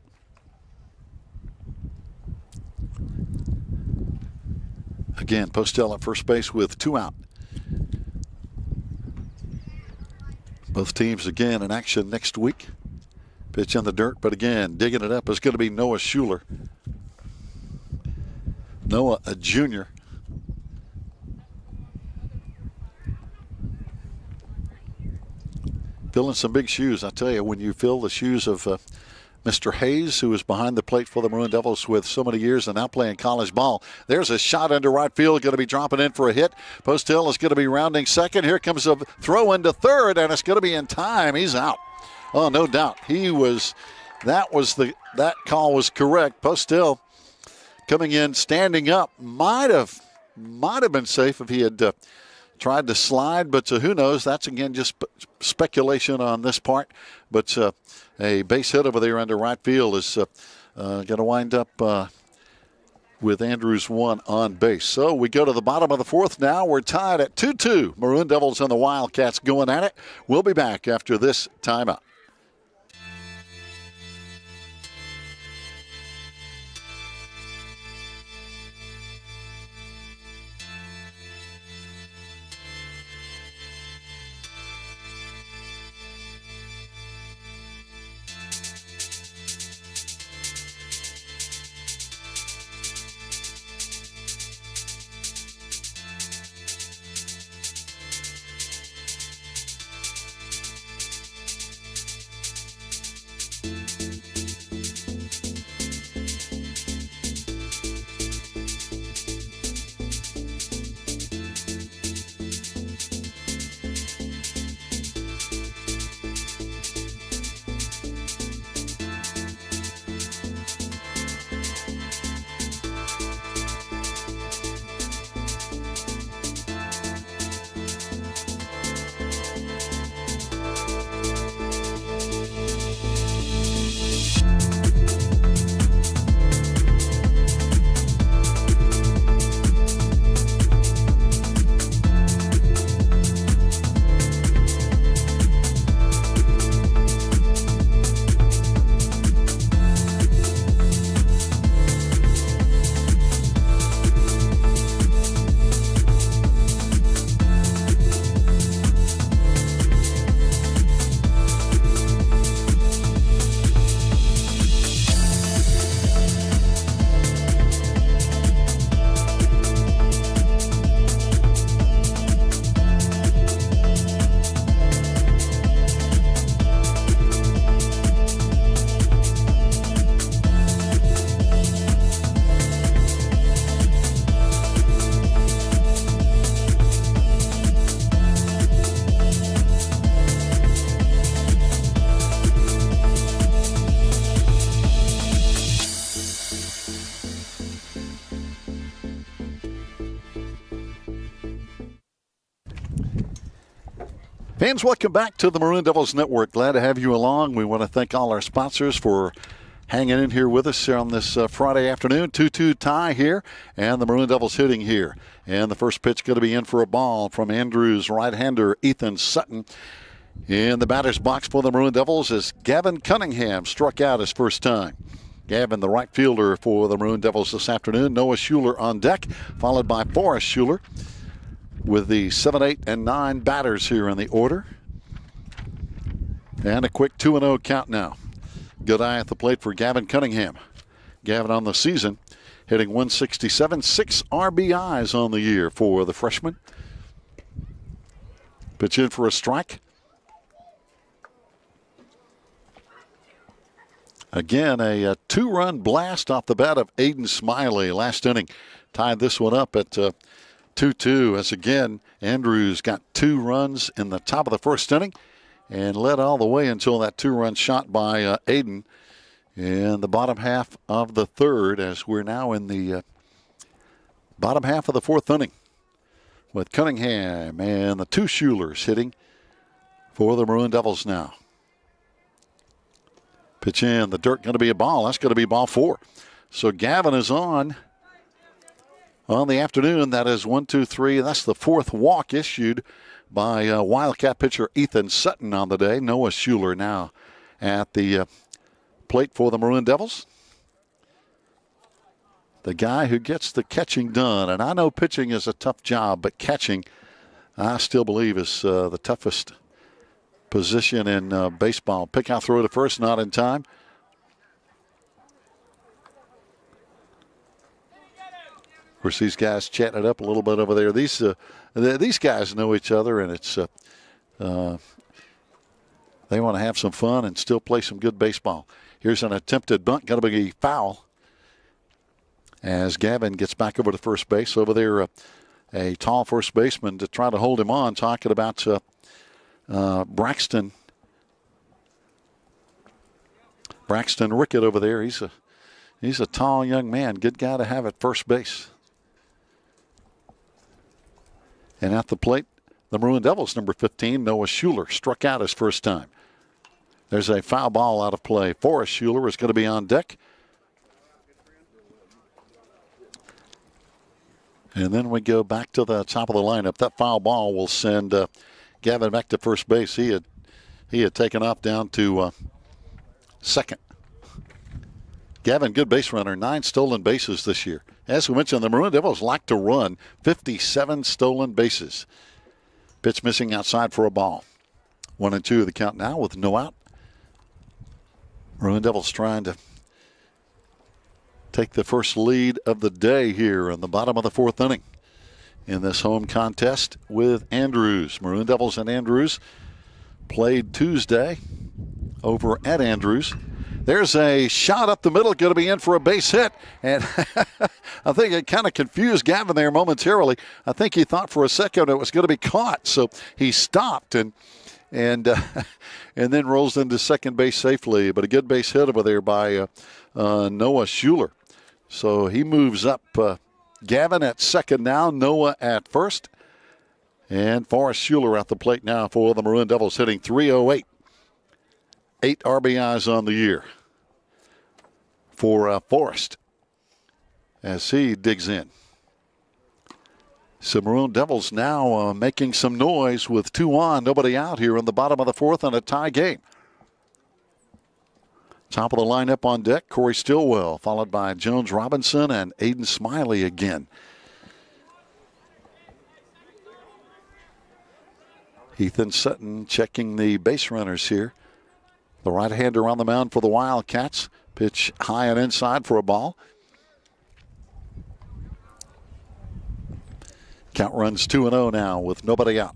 Again, Postel at first base with 2 out. Both teams again in action next week. Pitch in the dirt, but again, digging it up is going to be Noah Schuler. Noah, a junior. Filling some big shoes. I tell you, when you fill the shoes of Mr. Hayes, who was behind the plate for the Maroon Devils with so many years and now playing college ball. There's a shot into right field, going to be dropping in for a hit. Postel is going to be rounding second. Here comes a throw into third, and it's going to be in time. He's out. Oh, no doubt. That call was correct. Postel coming in, standing up, might have been safe if he had tried to slide, but who knows? That's, again, just speculation on this part. But a base hit over there under right field is going to wind up with Andrews 1 on base. So we go to the bottom of the 4th now. We're tied at 2-2. Maroon Devils and the Wildcats going at it. We'll be back after this timeout. Fans, welcome back to the Maroon Devils Network. Glad to have you along. We want to thank all our sponsors for hanging in here with us on this Friday afternoon. 2-2 tie here, and the Maroon Devils hitting here. And the first pitch going to be in for a ball from Andrews' right-hander, Ethan Sutton. In the batter's box for the Maroon Devils is Gavin Cunningham, struck out his first time. Gavin, the right fielder for the Maroon Devils this afternoon. Noah Schuler on deck, followed by Forrest Schuler with the 7, 8, and 9 batters here in the order. And a quick 2-0 count now. Good eye at the plate for Gavin Cunningham. Gavin on the season hitting 167, 6 RBIs on the year for the freshman. Pitch in for a strike. Again, a 2-run blast off the bat of Aiden Smiley last inning. Tied this one up at 2-2 as again Andrews got 2 runs in the top of the first inning and led all the way until that 2-run shot by Aiden in the bottom half of the third, as we're now in the bottom half of the fourth inning with Cunningham and the 2 Schulers hitting for the Maroon Devils now. Pitch in, the dirt going to be a ball. That's going to be ball 4. So Gavin is on the afternoon. That is 1, 2, 3. That's the 4th walk issued by Wildcat pitcher Ethan Sutton on the day. Noah Schuler now at the plate for the Maroon Devils. The guy who gets the catching done. And I know pitching is a tough job, but catching, I still believe, is the toughest position in baseball. Pick out throw to first, not in time. Of course, these guys chatting it up a little bit over there. These guys know each other, and it's they want to have some fun and still play some good baseball. Here's an attempted bunt, going to be foul as Gavin gets back over to first base. Over there, a tall first baseman to try to hold him on, talking about Braxton Rickett over there. He's a tall young man. Good guy to have at first base. And at the plate, the Maroon Devils, number 15, Noah Schuler, struck out his first time. There's a foul ball out of play. Forrest Schuler is going to be on deck. And then we go back to the top of the lineup. That foul ball will send Gavin back to first base. He had taken off down to second. Gavin, good base runner, 9 stolen bases this year. As we mentioned, the Maroon Devils like to run 57 stolen bases. Pitch missing outside for a ball. 1 and 2 the count now with no out. Maroon Devils trying to take the first lead of the day here in the bottom of the fourth inning in this home contest with Andrews. Maroon Devils and Andrews played Tuesday over at Andrews. There's a shot up the middle, going to be in for a base hit. And I think it kind of confused Gavin there momentarily. I think he thought for a second it was going to be caught. So he stopped and then rolls into second base safely. But a good base hit over there by Noah Schuler. So he moves up. Gavin at second now, Noah at first. And Forrest Schuler at the plate now for the Maroon Devils, hitting .308. 8 RBIs on the year for Forrest as he digs in. So Maroon Devils now making some noise with 2 on, nobody out here in the bottom of the fourth and a tie game. Top of the lineup on deck, Corey Stillwell, followed by Jones Robinson and Aiden Smiley again. Ethan Sutton checking the base runners here. The right-hander on the mound for the Wildcats. Pitch high and inside for a ball. Count runs 2-0 now with nobody out.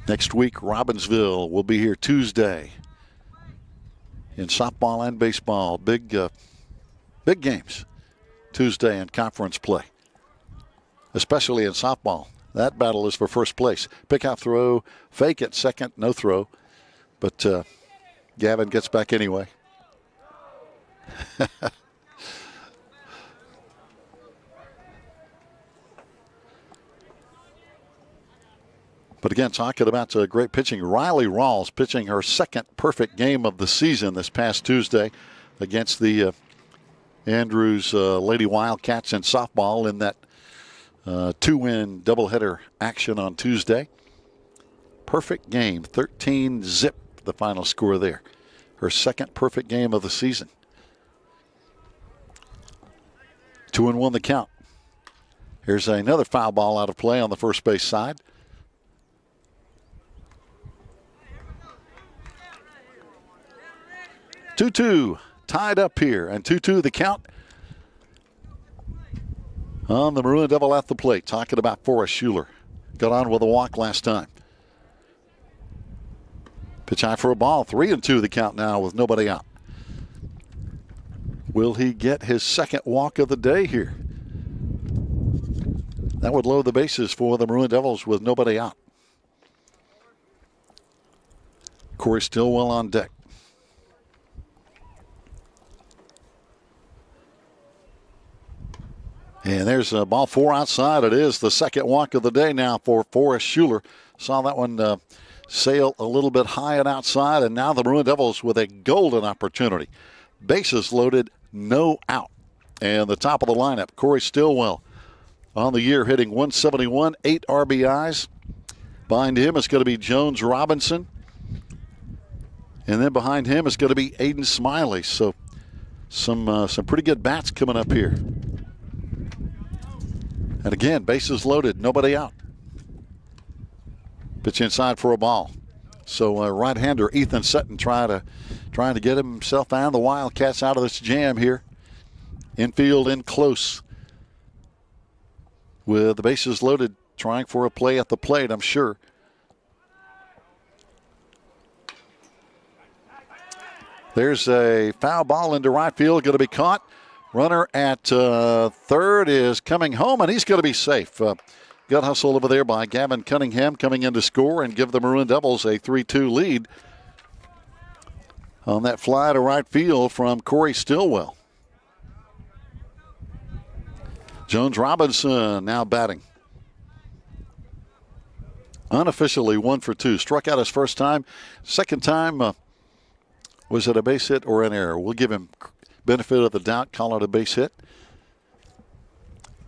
Next week, Robbinsville will be here Tuesday in softball and baseball. Big games Tuesday in conference play, especially in softball. That battle is for first place. Pick-out throw, fake at second, no throw. But Gavin gets back anyway. But again, talking about great pitching, Riley Rawls pitching her second perfect game of the season this past Tuesday against the Andrews Lady Wildcats in softball in that 2-win doubleheader action on Tuesday. Perfect game, 13-zip the final score there. her second perfect game of the season. 2-1 the count. Here's another foul ball out of play on the first base side. Two-two tied up here, and 2-2 the count on the Maroon Devil at the plate. Talking about Forrest Schuler. Got on with a walk last time. Pitch high for a ball. 3-2 the count now with nobody out. Will he get his second walk of the day here? That would load the bases for the Maroon Devils with nobody out. Corey Stillwell on deck. And there's ball 4 outside. It is the second walk of the day now for Forrest Schuler. Saw that one sail a little bit high and outside, and now the Maroon Devils with a golden opportunity. Bases loaded, no out. And the top of the lineup, Corey Stillwell on the year hitting 171, 8 RBIs. Behind him is going to be Jones Robinson. And then behind him is going to be Aiden Smiley. So some pretty good bats coming up here. And again, bases loaded, nobody out. Pitch inside for a ball. So right-hander Ethan Sutton trying to get himself and the Wildcats out of this jam here. Infield in close. With the bases loaded, trying for a play at the plate, I'm sure. There's a foul ball into right field, going to be caught. Runner at third is coming home, and he's going to be safe. Gut hustle over there by Gavin Cunningham coming in to score and give the Maroon Devils a 3-2 lead on that fly to right field from Corey Stillwell. Jones Robinson now batting. Unofficially 1 for 2. Struck out his first time. Second time, was it a base hit or an error? We'll give him benefit of the doubt, call it a base hit.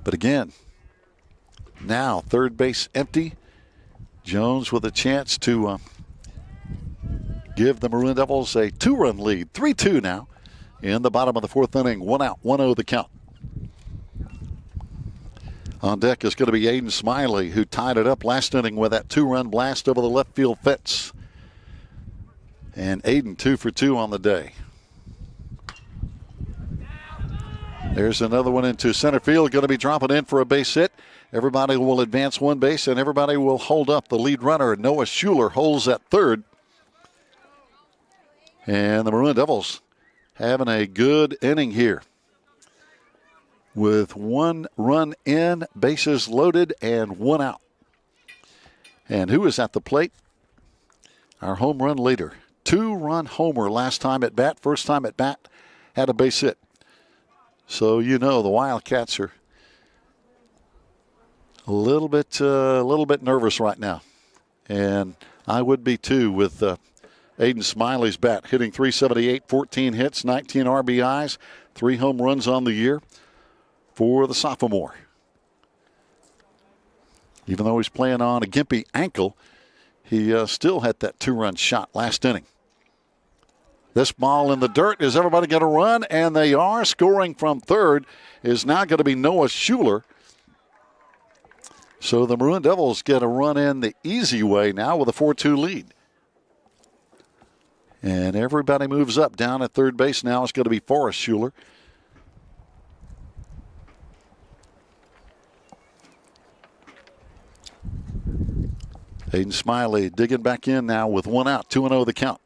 But again, now third base empty. Jones with a chance to give the Maroon Devils a 2-run lead. 3-2 now in the bottom of the 4th inning. 1 out, 1-0 the count. On deck is going to be Aiden Smiley, who tied it up last inning with that 2-run blast over the left field fence. And Aiden 2 for 2 on the day. There's another one into center field, going to be dropping in for a base hit. Everybody will advance 1 base, and everybody will hold up. The lead runner, Noah Schuler, holds at third. And the Maroon Devils having a good inning here. With 1 run in, bases loaded, and 1 out. And who is at the plate? Our home run leader. 2-run homer last time at bat. First time at bat, had a base hit. So you know the Wildcats are a little bit nervous right now, and I would be too with Aiden Smiley's bat hitting .378, 14 hits, 19 RBIs, 3 home runs on the year for the sophomore. Even though he's playing on a gimpy ankle, he still had that 2-run shot last inning. This ball in the dirt. Is everybody going to run? And they are. Scoring from third is now going to be Noah Schuler. So the Maroon Devils get a run in the easy way now with a 4-2 lead. And everybody moves up. Down at third base now it's going to be Forrest Schuler. Aiden Smiley digging back in now with 1 out. 2-0 the count.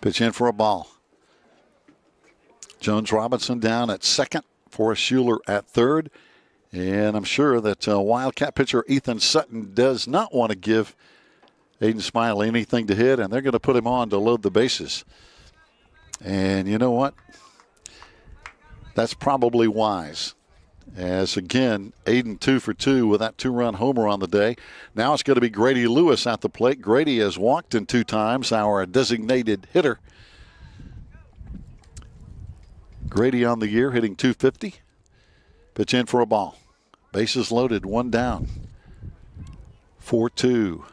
Pitch in for a ball. Jones Robinson down at second. Forrest Schuler at third. And I'm sure that Wildcat pitcher Ethan Sutton does not want to give Aiden Smiley anything to hit, and they're going to put him on to load the bases. And you know what? That's probably wise. As again, Aiden 2 for 2 with that 2-run homer on the day. Now it's going to be Grady Lewis at the plate. Grady has walked in 2 times, our designated hitter. Grady on the year hitting .250. Pitch in for a ball. Bases loaded, 1 down. 4-2.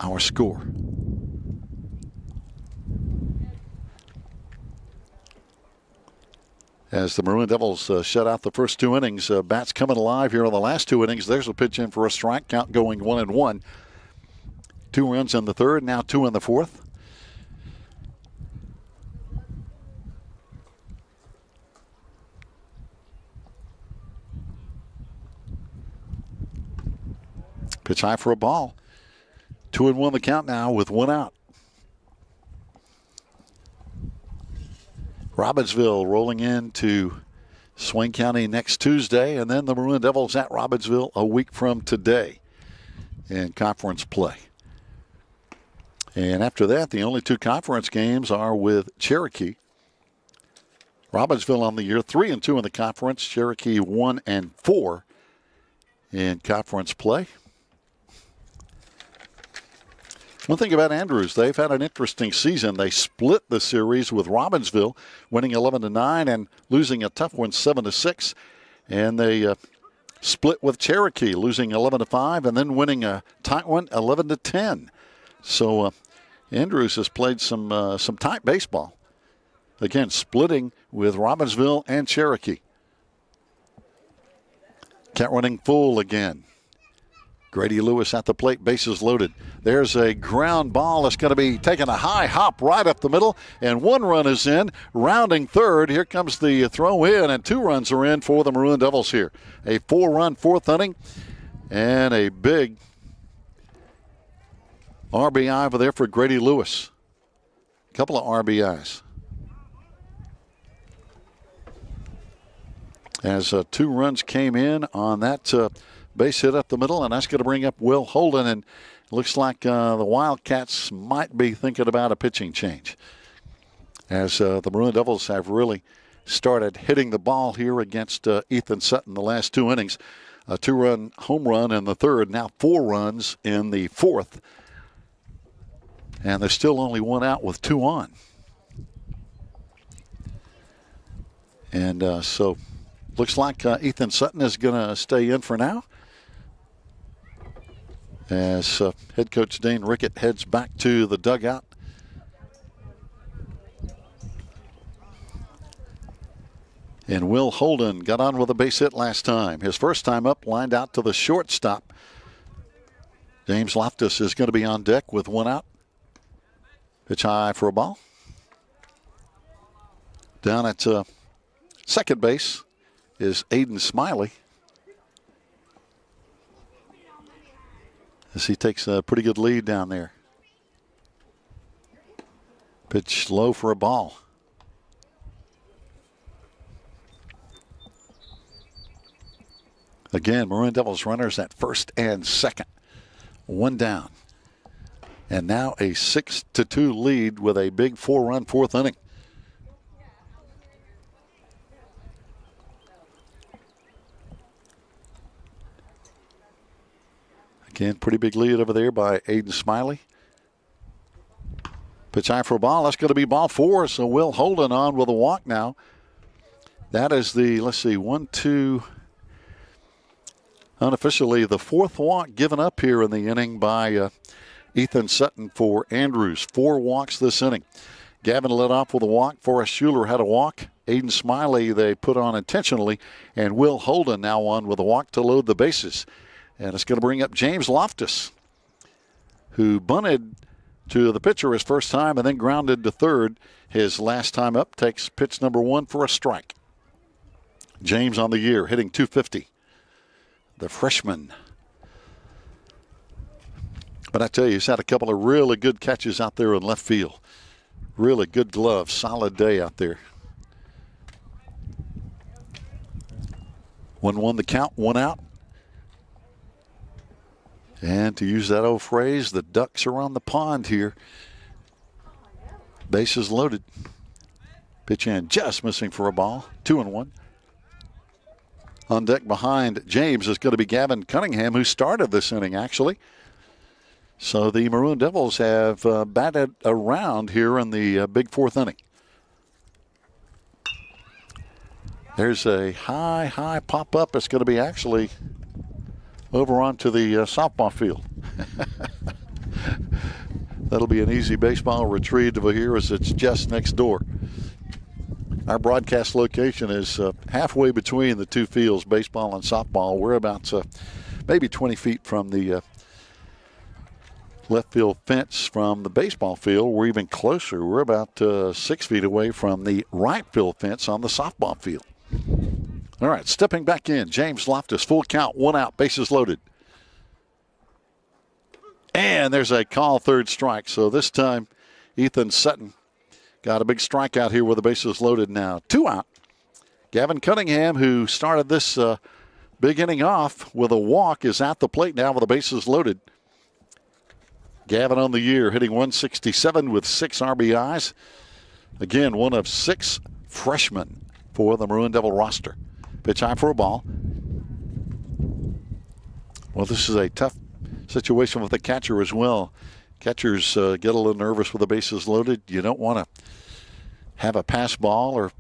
Our score. As the Maroon Devils shut out the first 2 innings, bats coming alive here in the last 2 innings. There's a pitch in for a strike, count going 1-1. 2 runs in the third, now 2 in the fourth. Pitch high for a ball. 2-1 the count now with 1 out. Robbinsville rolling into Swain County next Tuesday, and then the Maroon Devils at Robbinsville a week from today in conference play. And after that, the only 2 conference games are with Cherokee. Robbinsville on the year 3-2 in the conference. Cherokee 1-4 in conference play. One thing about Andrews, they've had an interesting season. They split the series with Robbinsville, winning 11-9 and losing a tough one 7-6. And they split with Cherokee, losing 11-5 and then winning a tight one 11-10. So Andrews has played some tight baseball. Again, splitting with Robbinsville and Cherokee. Count running full again. Grady Lewis at the plate, bases loaded. There's a ground ball that's going to be taking a high hop right up the middle, and 1 run is in. Rounding third, here comes the throw in, and 2 runs are in for the Maroon Devils here. A 4-run 4th inning, and a big RBI over there for Grady Lewis. A couple of RBIs. As 2 runs came in on that base hit up the middle, and that's going to bring up Will Holden, and looks like the Wildcats might be thinking about a pitching change, as the Maroon Devils have really started hitting the ball here against Ethan Sutton the last 2 innings. A 2-run home run in the third, now 4 runs in the fourth, and there's still only 1 out with 2 on. And so looks like Ethan Sutton is going to stay in for now, as head coach Dane Rickett heads back to the dugout. And Will Holden got on with a base hit last time. His first time up, lined out to the shortstop. James Loftus is going to be on deck with 1 out. Pitch high for a ball. Down at second base is Aiden Smiley, as he takes a pretty good lead down there. Pitch low for a ball. Again, Maroon Devils runners at first and second. 1 down. And now a 6-2 lead with a big 4-run 4th inning. Again, pretty big lead over there by Aiden Smiley. Pitch high for a ball. That's going to be ball 4. So Will Holden on with a walk now. That is the, let's see, 1, 2, unofficially the 4th walk given up here in the inning by Ethan Sutton for Andrews. 4 walks this inning. Gavin led off with a walk. Forrest Schuler had a walk. Aiden Smiley they put on intentionally. And Will Holden now on with a walk to load the bases. And it's going to bring up James Loftus, who bunted to the pitcher his first time and then grounded to third his last time up. Takes pitch number 1 for a strike. James on the year, hitting .250. The freshman. But I tell you, he's had a couple of really good catches out there in left field. Really good glove, solid day out there. 1-1 the count, 1 out. And to use that old phrase, the ducks are on the pond here. Bases loaded. Pitch in just missing for a ball. 2-1. On deck behind James is going to be Gavin Cunningham, who started this inning, actually. So the Maroon Devils have batted around here in the big 4th inning. There's a high pop-up. It's going to be actually over onto the softball field. That'll be an easy baseball retrieve over here, as it's just next door. Our broadcast location is halfway between the two fields, baseball and softball. We're about maybe 20 feet from the left field fence from the baseball field. We're even closer. We're about 6 feet away from the right field fence on the softball field. All right, stepping back in, James Loftus, full count, 1 out, bases loaded. And there's a call, third strike. So this time, Ethan Sutton got a big strikeout here with the bases loaded now. 2 out. Gavin Cunningham, who started this big inning off with a walk, is at the plate now with the bases loaded. Gavin on the year hitting 167 with 6 RBIs. Again, one of 6 freshmen for the Maroon Devil roster. Pitch high for a ball. Well, this is a tough situation with the catcher as well. Catchers get a little nervous with the bases loaded. You don't want to have a pass ball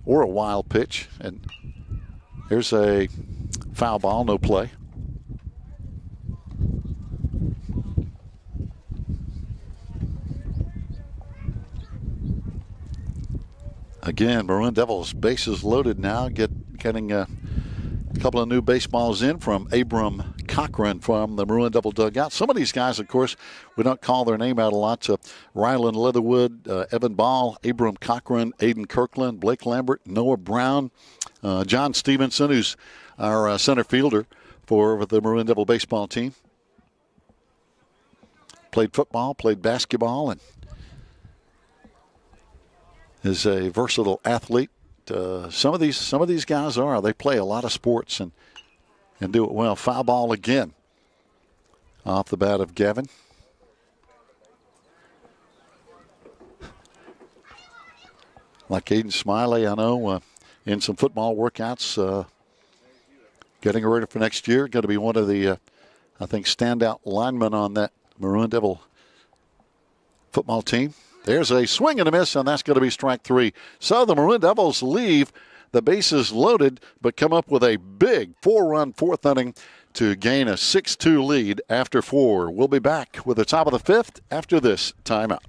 or a wild pitch. And here's a foul ball, no play. Again, Maroon Devils bases loaded now, getting a couple of new baseballs in from Abram Cochran from the Maroon Devil dugout. Some of these guys, of course, we don't call their name out a lot. Ryland Leatherwood, Evan Ball, Abram Cochran, Aiden Kirkland, Blake Lambert, Noah Brown, John Stevenson, who's our center fielder for the Maroon Devil baseball team. Played football, played basketball, and is a versatile athlete. Some of these guys are. They play a lot of sports and do it well. Foul ball again off the bat of Gavin. Like Aiden Smiley, I know, in some football workouts, getting ready for next year. Going to be one of the, I think, standout linemen on that Maroon Devil football team. There's a swing and a miss, and that's going to be strike 3. So the Maroon Devils leave the bases loaded, but come up with a big 4-run fourth inning to gain a 6-2 lead after 4. We'll be back with the top of the 5th after this timeout.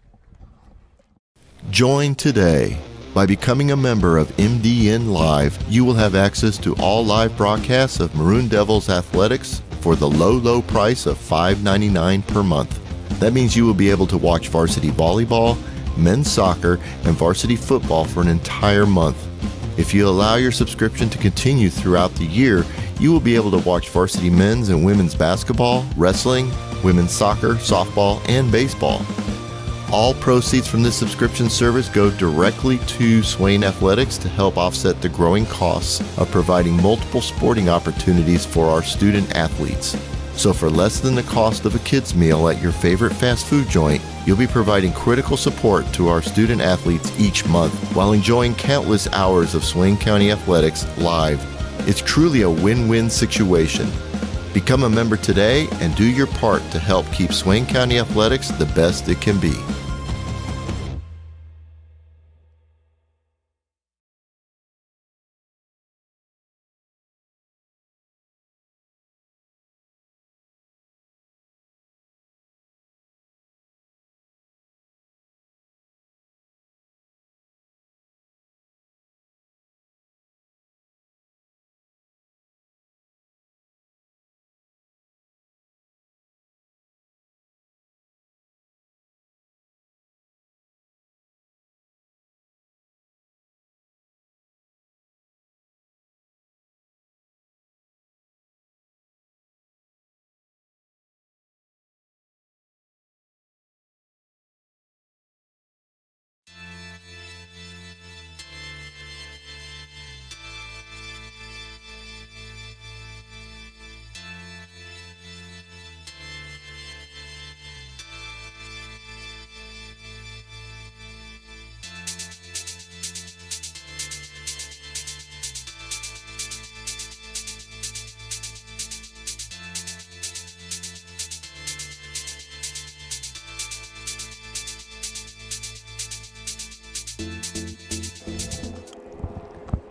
Join today. By becoming a member of MDN Live, you will have access to all live broadcasts of Maroon Devils athletics for the low price of $5.99 per month. That means you will be able to watch varsity volleyball, men's soccer, and varsity football for an entire month. If you allow your subscription to continue throughout the year, you will be able to watch varsity men's and women's basketball, wrestling, women's soccer, softball, and baseball. All proceeds from this subscription service go directly to Swain Athletics to help offset the growing costs of providing multiple sporting opportunities for our student athletes. So for less than the cost of a kid's meal at your favorite fast food joint, you'll be providing critical support to our student athletes each month while enjoying countless hours of Swain County athletics live. It's truly a win-win situation. Become a member today and do your part to help keep Swain County athletics the best it can be.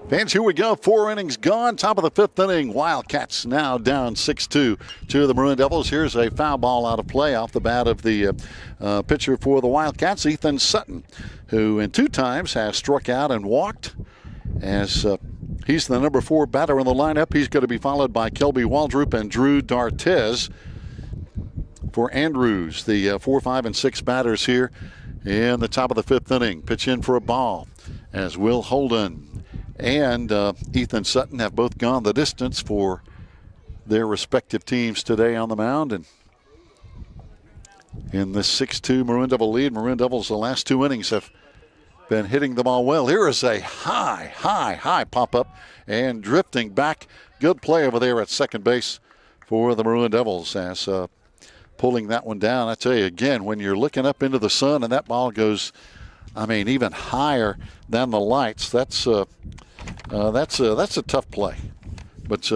Fans, here we go. 4 innings gone. Top of the 5th inning. Wildcats now down 6-2 to the Maroon Devils. Here's a foul ball out of play off the bat of the pitcher for the Wildcats, Ethan Sutton, who in 2 times has struck out and walked. as he's the number 4 batter in the lineup. He's going to be followed by Kelby Waldrop and Drew D'Artes. For Andrews, the 4, 5, and 6 batters here in the top of the 5th inning. Pitch in for a ball as Will Holden and Ethan Sutton have both gone the distance for their respective teams today on the mound. And in this 6-2 Maroon Devil lead, Maroon Devils the last 2 innings have been hitting the ball well. Here is a high pop-up and drifting back. Good play over there at second base for the Maroon Devils as pulling that one down. I tell you again, when you're looking up into the sun and that ball goes, even higher than the lights, that's a tough play. But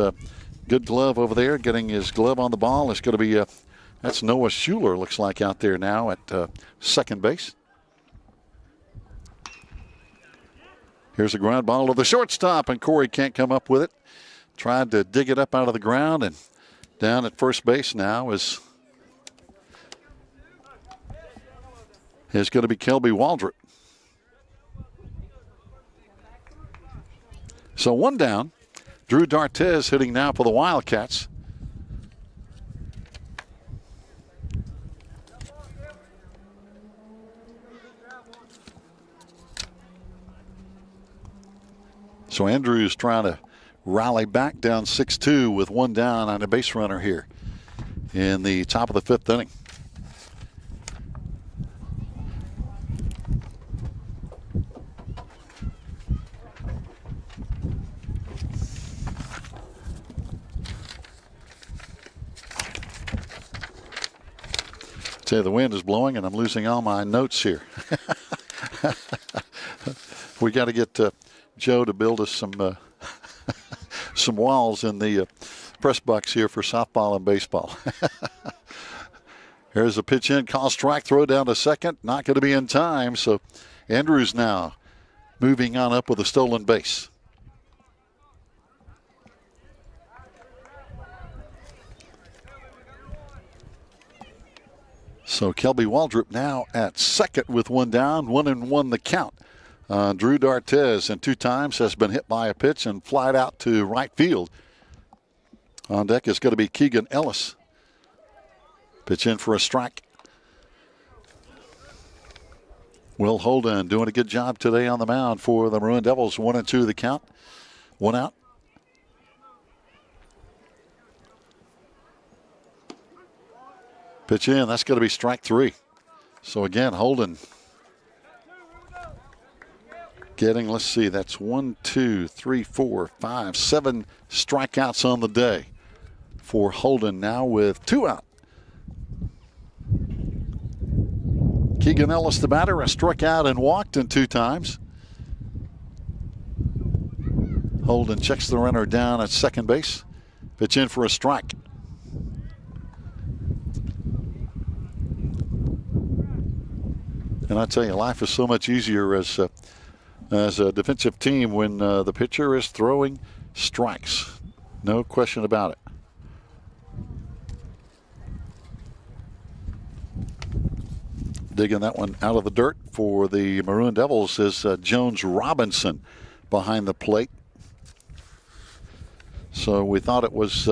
good glove over there, getting his glove on the ball. It's going to be that's Noah Schuler, looks like, out there now at second base. Here's a ground ball to the shortstop, and Corey can't come up with it. Tried to dig it up out of the ground, and down at first base now is going to be Kelby Waldrop. So 1 down. Drew D'Artes hitting now for the Wildcats. So Andrews trying to rally back down 6-2 with 1 down on a base runner here in the top of the 5th inning. Say the wind is blowing and I'm losing all my notes here. We got to get Joe to build us some walls in the press box here for softball and baseball. Here's a pitch in, call strike, throw down to second. Not going to be in time, so Andrews now moving on up with a stolen base. So Kelby Waldrop now at second with 1 down, 1-1 the count. Drew D'Artes, and 2 times has been hit by a pitch and flied out to right field. On deck is going to be Keegan Ellis. Pitch in for a strike. Will Holden doing a good job today on the mound for the Maroon Devils. 1-2 the count. 1 out. Pitch in, that's going to be strike 3. So again, Holden getting, let's see, that's 1, 2, 3, 4, 5, 7 strikeouts on the day for Holden now with 2 out. Keegan Ellis, the batter, has struck out and walked in 2 times. Holden checks the runner down at second base. Pitch in for a strike. And I tell you, life is so much easier as a defensive team when the pitcher is throwing strikes. No question about it. Digging that one out of the dirt for the Maroon Devils is Jones Robinson behind the plate. So we thought it was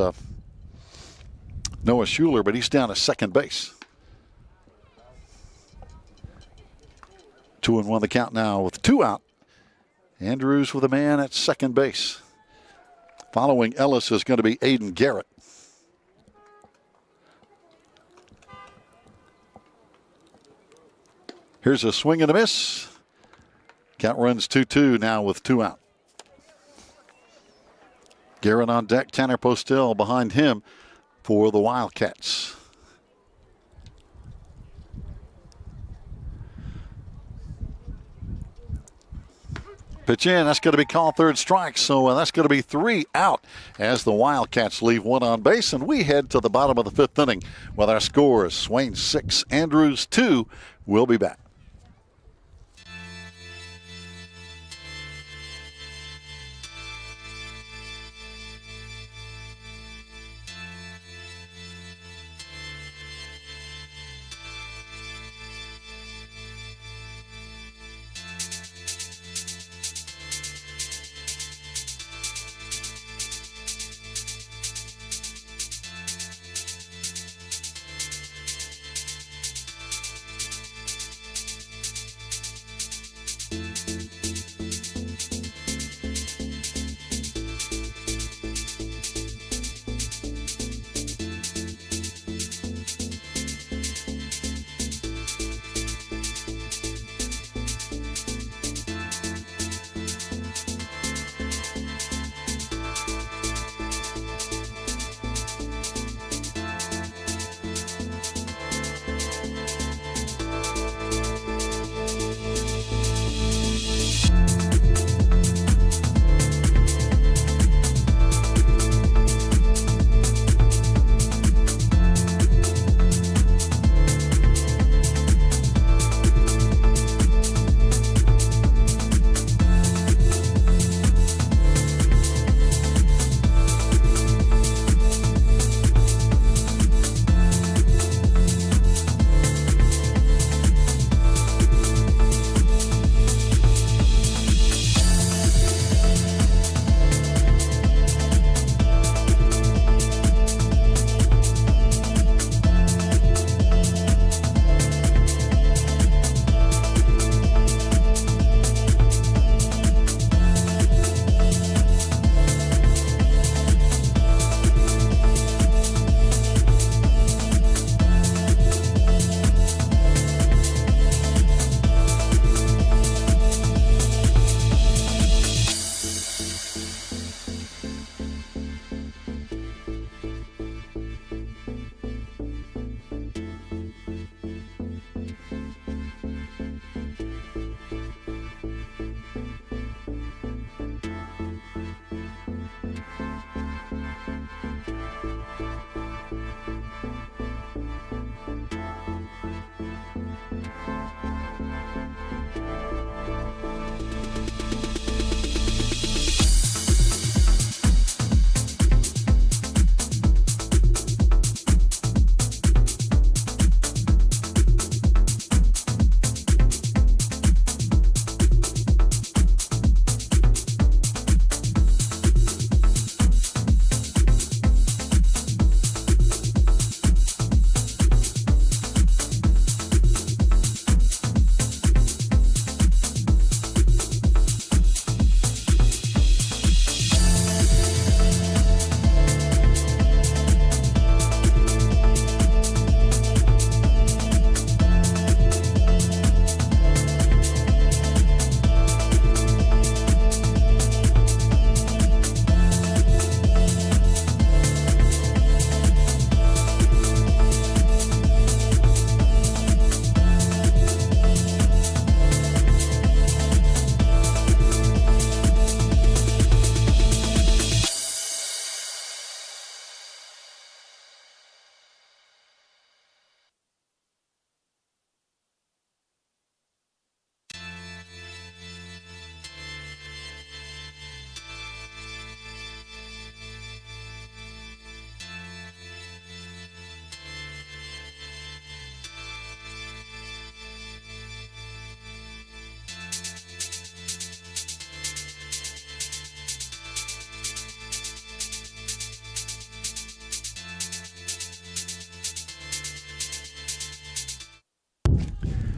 Noah Schuler, but he's down at second base. 2-1 the count now with 2 out. Andrews with a man at second base. Following Ellis is going to be Aiden Garrett. Here's a swing and a miss. Count runs 2-2 now with 2 out. Garrett on deck, Tanner Postel behind him for the Wildcats. Pitch in, that's going to be called third strike, so that's going to be 3 out as the Wildcats leave 1 on base, and we head to the bottom of the 5th inning with our scores. Swain 6, Andrews 2. We'll be back.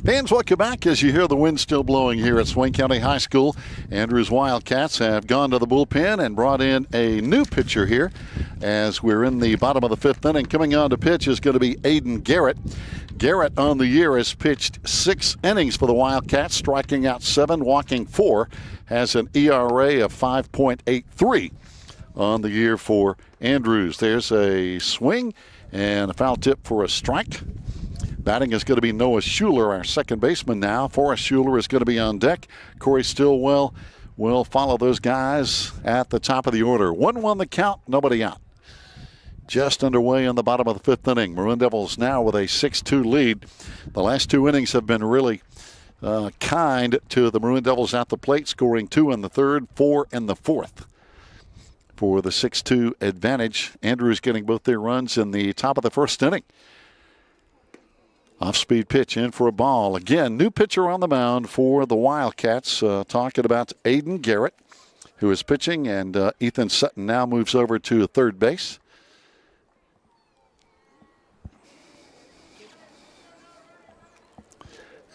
Fans, welcome back as you hear the wind still blowing here at Swain County High School. Andrews Wildcats have gone to the bullpen and brought in a new pitcher here as we're in the bottom of the fifth inning. Coming on to pitch is going to be Aiden Garrett. Garrett on the year has pitched 6 innings for the Wildcats, striking out 7, walking 4, has an ERA of 5.83 on the year for Andrews. There's a swing and a foul tip for a strike. Batting is going to be Noah Schuler, our second baseman now. Forrest Schuler is going to be on deck. Corey Stillwell will follow those guys at the top of the order. 1-1 the count, nobody out. Just underway in the bottom of the fifth inning. Maroon Devils now with a 6-2 lead. The last 2 innings have been really kind to the Maroon Devils at the plate, scoring 2 in the third, 4 in the fourth. For the 6-2 advantage, Andrews getting both their runs in the top of the first inning. Off-speed pitch in for a ball. Again, new pitcher on the mound for the Wildcats. Talking about Aiden Garrett, who is pitching, and Ethan Sutton now moves over to third base.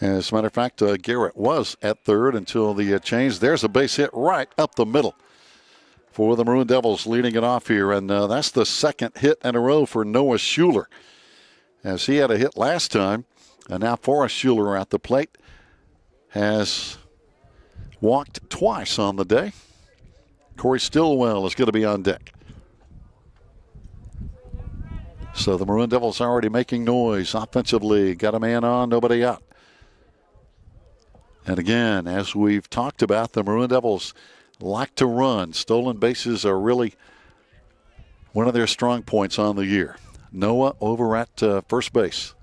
As a matter of fact, Garrett was at third until the change. There's a base hit right up the middle for the Maroon Devils, leading it off here. And that's the second hit in a row for Noah Schuler, as he had a hit last time. And now Forrest Schuler at the plate has walked twice on the day. Corey Stillwell is going to be on deck. So the Maroon Devils already making noise offensively. Got a man on, nobody out. And again, as we've talked about, the Maroon Devils like to run. Stolen bases are really one of their strong points on the year. Noah over at first base.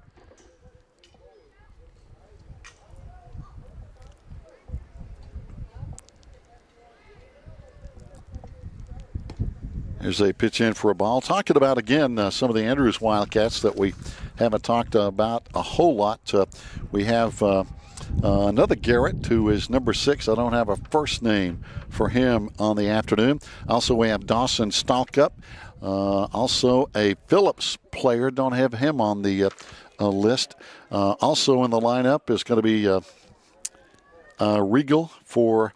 There's a pitch in for a ball. Talking about, again, some of the Andrews Wildcats that we haven't talked about a whole lot. We have another Garrett, who is number 6. I don't have a first name for him on the afternoon. Also, we have Dawson Stalkup. Also, a Phillips player. Don't have him on the list. Also in the lineup is going to be Regal for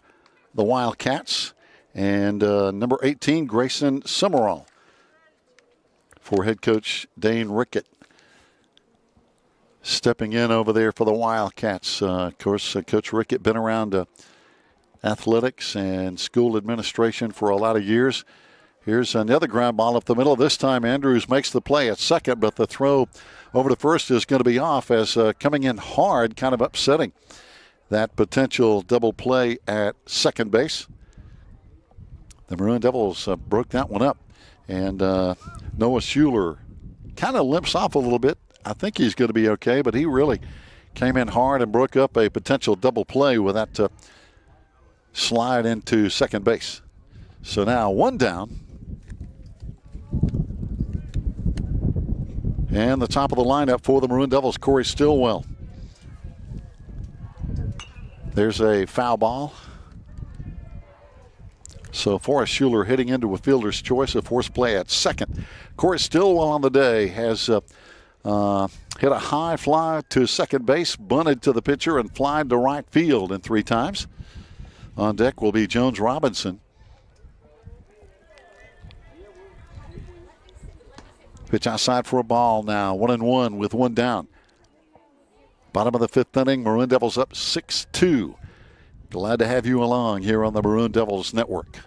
the Wildcats. And number 18, Grayson Summerall for head coach Dane Rickett. Stepping in over there for the Wildcats. Of course, Coach Rickett been around athletics and school administration for a lot of years. Here's another ground ball up the middle. This time Andrews makes the play at second, but the throw over to first is going to be off, as coming in hard, kind of upsetting that potential double play at second base. The Maroon Devils broke that one up. And Noah Schuler kind of limps off a little bit. I think he's going to be okay, but he really came in hard and broke up a potential double play with that slide into second base. So now 1 down. And the top of the lineup for the Maroon Devils, Corey Stillwell. There's a foul ball. So Forrest Schuler hitting into a fielder's choice, a forced play at second. Corey Stillwell on the day has hit a high fly to second base, bunted to the pitcher, and flied to right field in 3 times. On deck will be Jones Robinson. Pitch outside for a ball now. 1-1 with 1 down. Bottom of the fifth inning, Maroon Devils up 6-2. Glad to have you along here on the Maroon Devils Network.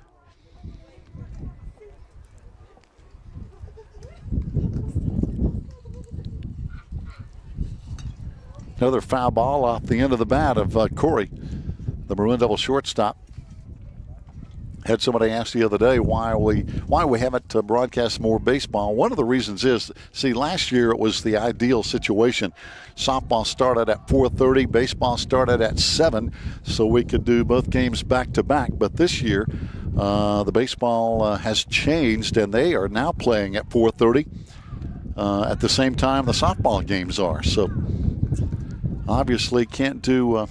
Another foul ball off the end of the bat of Corey, the Maroon Devils shortstop. Had somebody ask the other day why we haven't broadcast more baseball. One of the reasons is, see, last year it was the ideal situation. Softball started at 4:30, baseball started at 7, so we could do both games back to back. But this year, the baseball has changed, and they are now playing at 4:30 at the same time the softball games are. So obviously can't do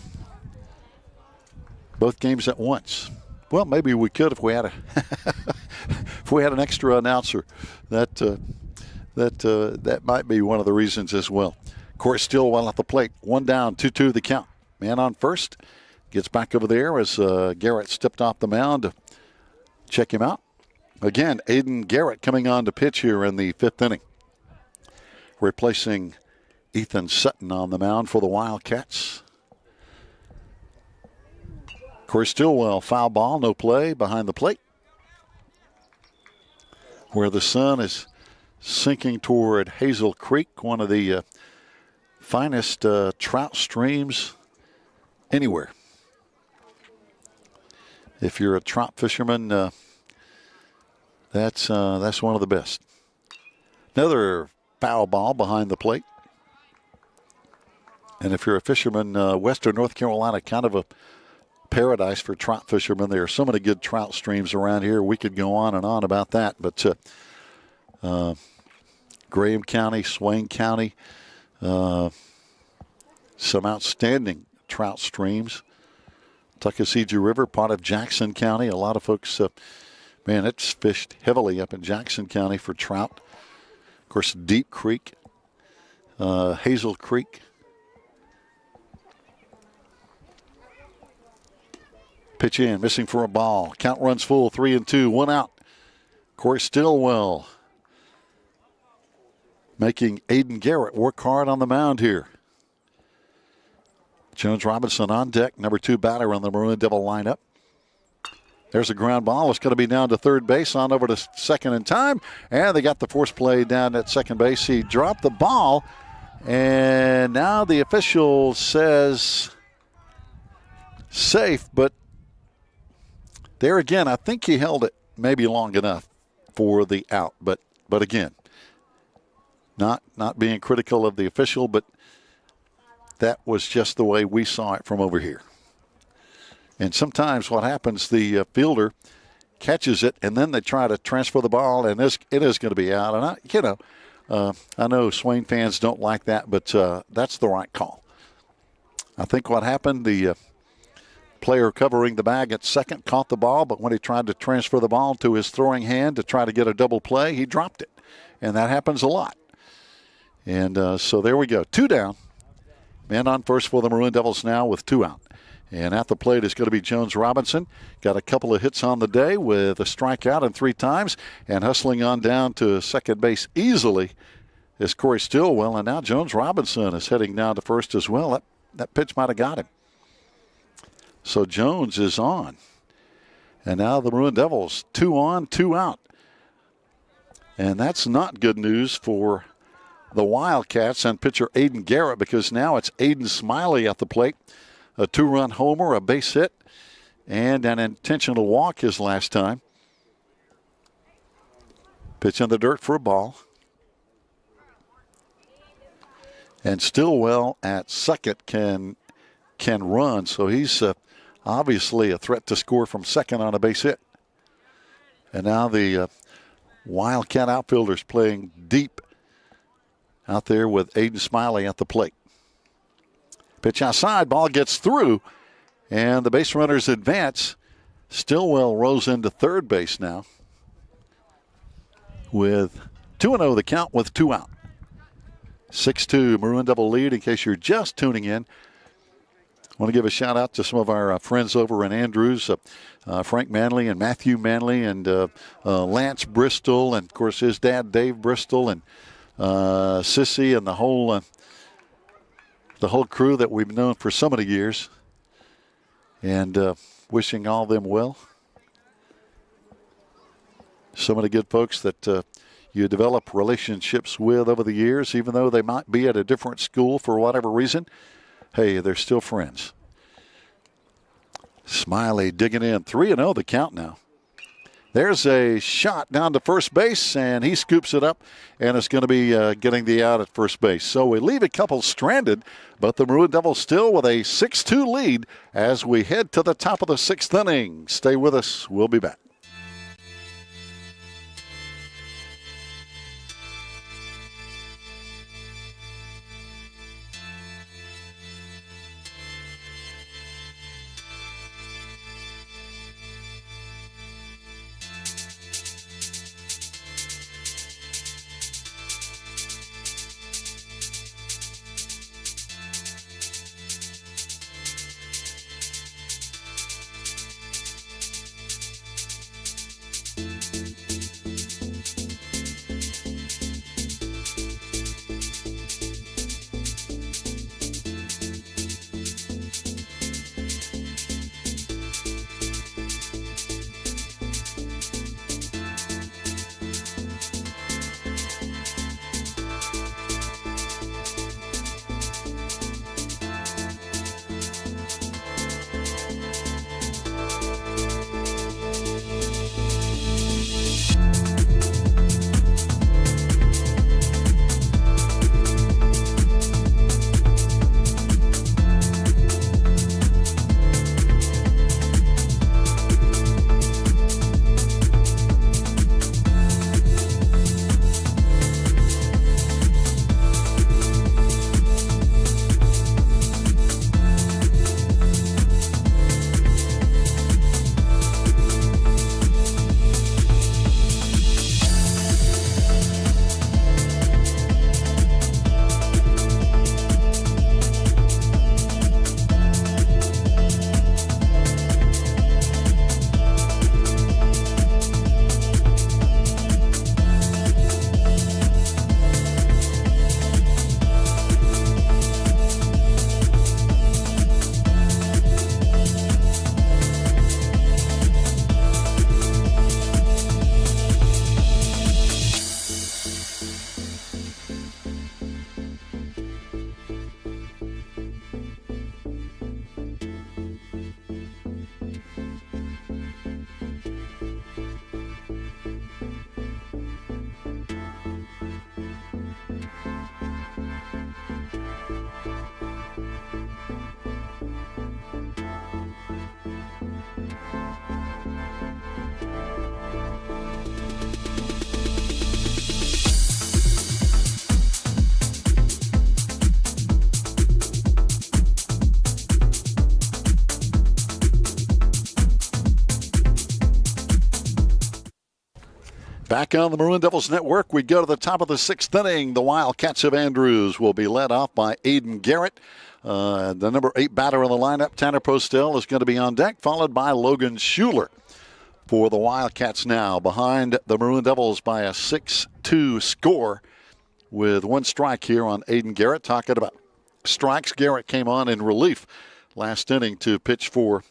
both games at once. Well, maybe we could if we had an extra announcer. That might be one of the reasons as well. Corey Stillwell at the plate. 1 down, 2-2 the count. Man on first. Gets back over there as Garrett stepped off the mound to check him out. Again, Aiden Garrett coming on to pitch here in the 5th inning. Replacing Ethan Sutton on the mound for the Wildcats. Corey Stillwell, foul ball, no play behind the plate. Where the sun is sinking toward Hazel Creek, one of the finest trout streams anywhere. If you're a trout fisherman, that's one of the best. Another foul ball behind the plate. And if you're a fisherman, western North Carolina, kind of a paradise for trout fishermen. There are so many good trout streams around here. We could go on and on about that. But Graham County, Swain County, some outstanding trout streams. Tuckasegee River, part of Jackson County. A lot of folks, man, it's fished heavily up in Jackson County for trout. Of course, Deep Creek, Hazel Creek. Pitch in, missing for a ball. Count runs full, 3-2, 1 out. Corey Stillwell making Aiden Garrett work hard on the mound here. Jones Robinson on deck, number 2 batter on the Maroon Devil lineup. There's a ground ball. It's going to be down to third base, on over to second in time. And they got the force play down at second base. He dropped the ball. And now the official says safe, but there again, I think he held it maybe long enough for the out. But again, not being critical of the official, but that was just the way we saw it from over here. And sometimes what happens, the fielder catches it, and then they try to transfer the ball, and it is going to be out. And I know Swain fans don't like that, but that's the right call. I think what happened, the player covering the bag at second caught the ball, but when he tried to transfer the ball to his throwing hand to try to get a double play, he dropped it. And that happens a lot. And so there we go. 2 down. Man on first for the Maroon Devils now with 2 out. And at the plate is going to be Jones Robinson. Got a couple of hits on the day with a strikeout and 3 times. And hustling on down to second base easily is Corey Stillwell. And now Jones Robinson is heading down to first as well. That pitch might have got him. So Jones is on. And now the Maroon Devils, 2 on, 2 out. And that's not good news for the Wildcats and pitcher Aiden Garrett, because now it's Aiden Smiley at the plate. A 2-run homer, a base hit, and an intentional walk his last time. Pitch in the dirt for a ball. And Stillwell at second can run, so he's obviously a threat to score from second on a base hit. And now the Wildcat outfielders playing deep out there with Aiden Smiley at the plate. Pitch outside, ball gets through, and the base runners advance. Stillwell rolls into third base now with 2-0 the count with 2 out. 6-2 Maroon Devil lead in case you're just tuning in. I want to give a shout out to some of our friends over in Andrews, Frank Manley and Matthew Manley and Lance Bristol, and of course his dad Dave Bristol, and Sissy and the whole crew that we've known for so many years, and wishing all of them well. So many good folks that you develop relationships with over the years, even though they might be at a different school for whatever reason. Hey, they're still friends. Smiley digging in. 3-0 the count now. There's a shot down to first base, and he scoops it up, and it's going to be getting the out at first base. So we leave a couple stranded, but the Maroon Devils still with a 6-2 lead as we head to the top of the 6th inning. Stay with us. We'll be back. Back on the Maroon Devils Network, we go to the top of the sixth inning. The Wildcats of Andrews will be led off by Aiden Garrett. The number 8 batter in the lineup, Tanner Postel, is going to be on deck, followed by Logan Schuler for the Wildcats now. Behind the Maroon Devils by a 6-2 score with one strike here on Aiden Garrett. Talking about strikes, Garrett came on in relief last inning to pitch for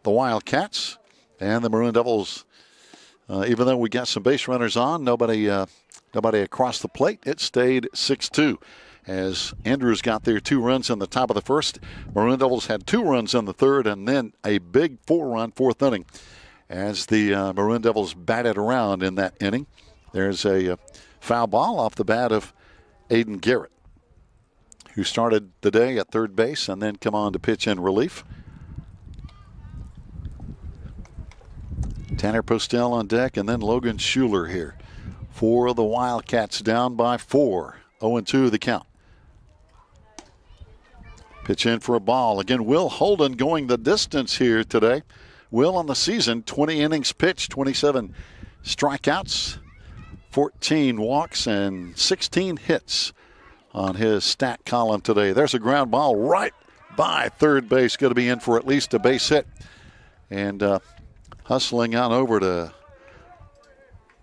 the Wildcats. And the Maroon Devils, even though we got some base runners on, nobody across the plate, it stayed 6-2. As Andrews got their 2 runs in the top of the first, Maroon Devils had 2 runs in the third, and then a big 4-run fourth inning as the Maroon Devils batted around in that inning. There's a foul ball off the bat of Aiden Garrett, who started the day at third base and then come on to pitch in relief. Tanner Postel on deck, and then Logan Schuler here for the Wildcats, down by 4. 0-2 the count. Pitch in for a ball. Again, Will Holden going the distance here today. Will on the season, 20 innings pitched, 27 strikeouts, 14 walks, and 16 hits on his stat column today. There's a ground ball right by third base. Going to be in for at least a base hit. And hustling on over to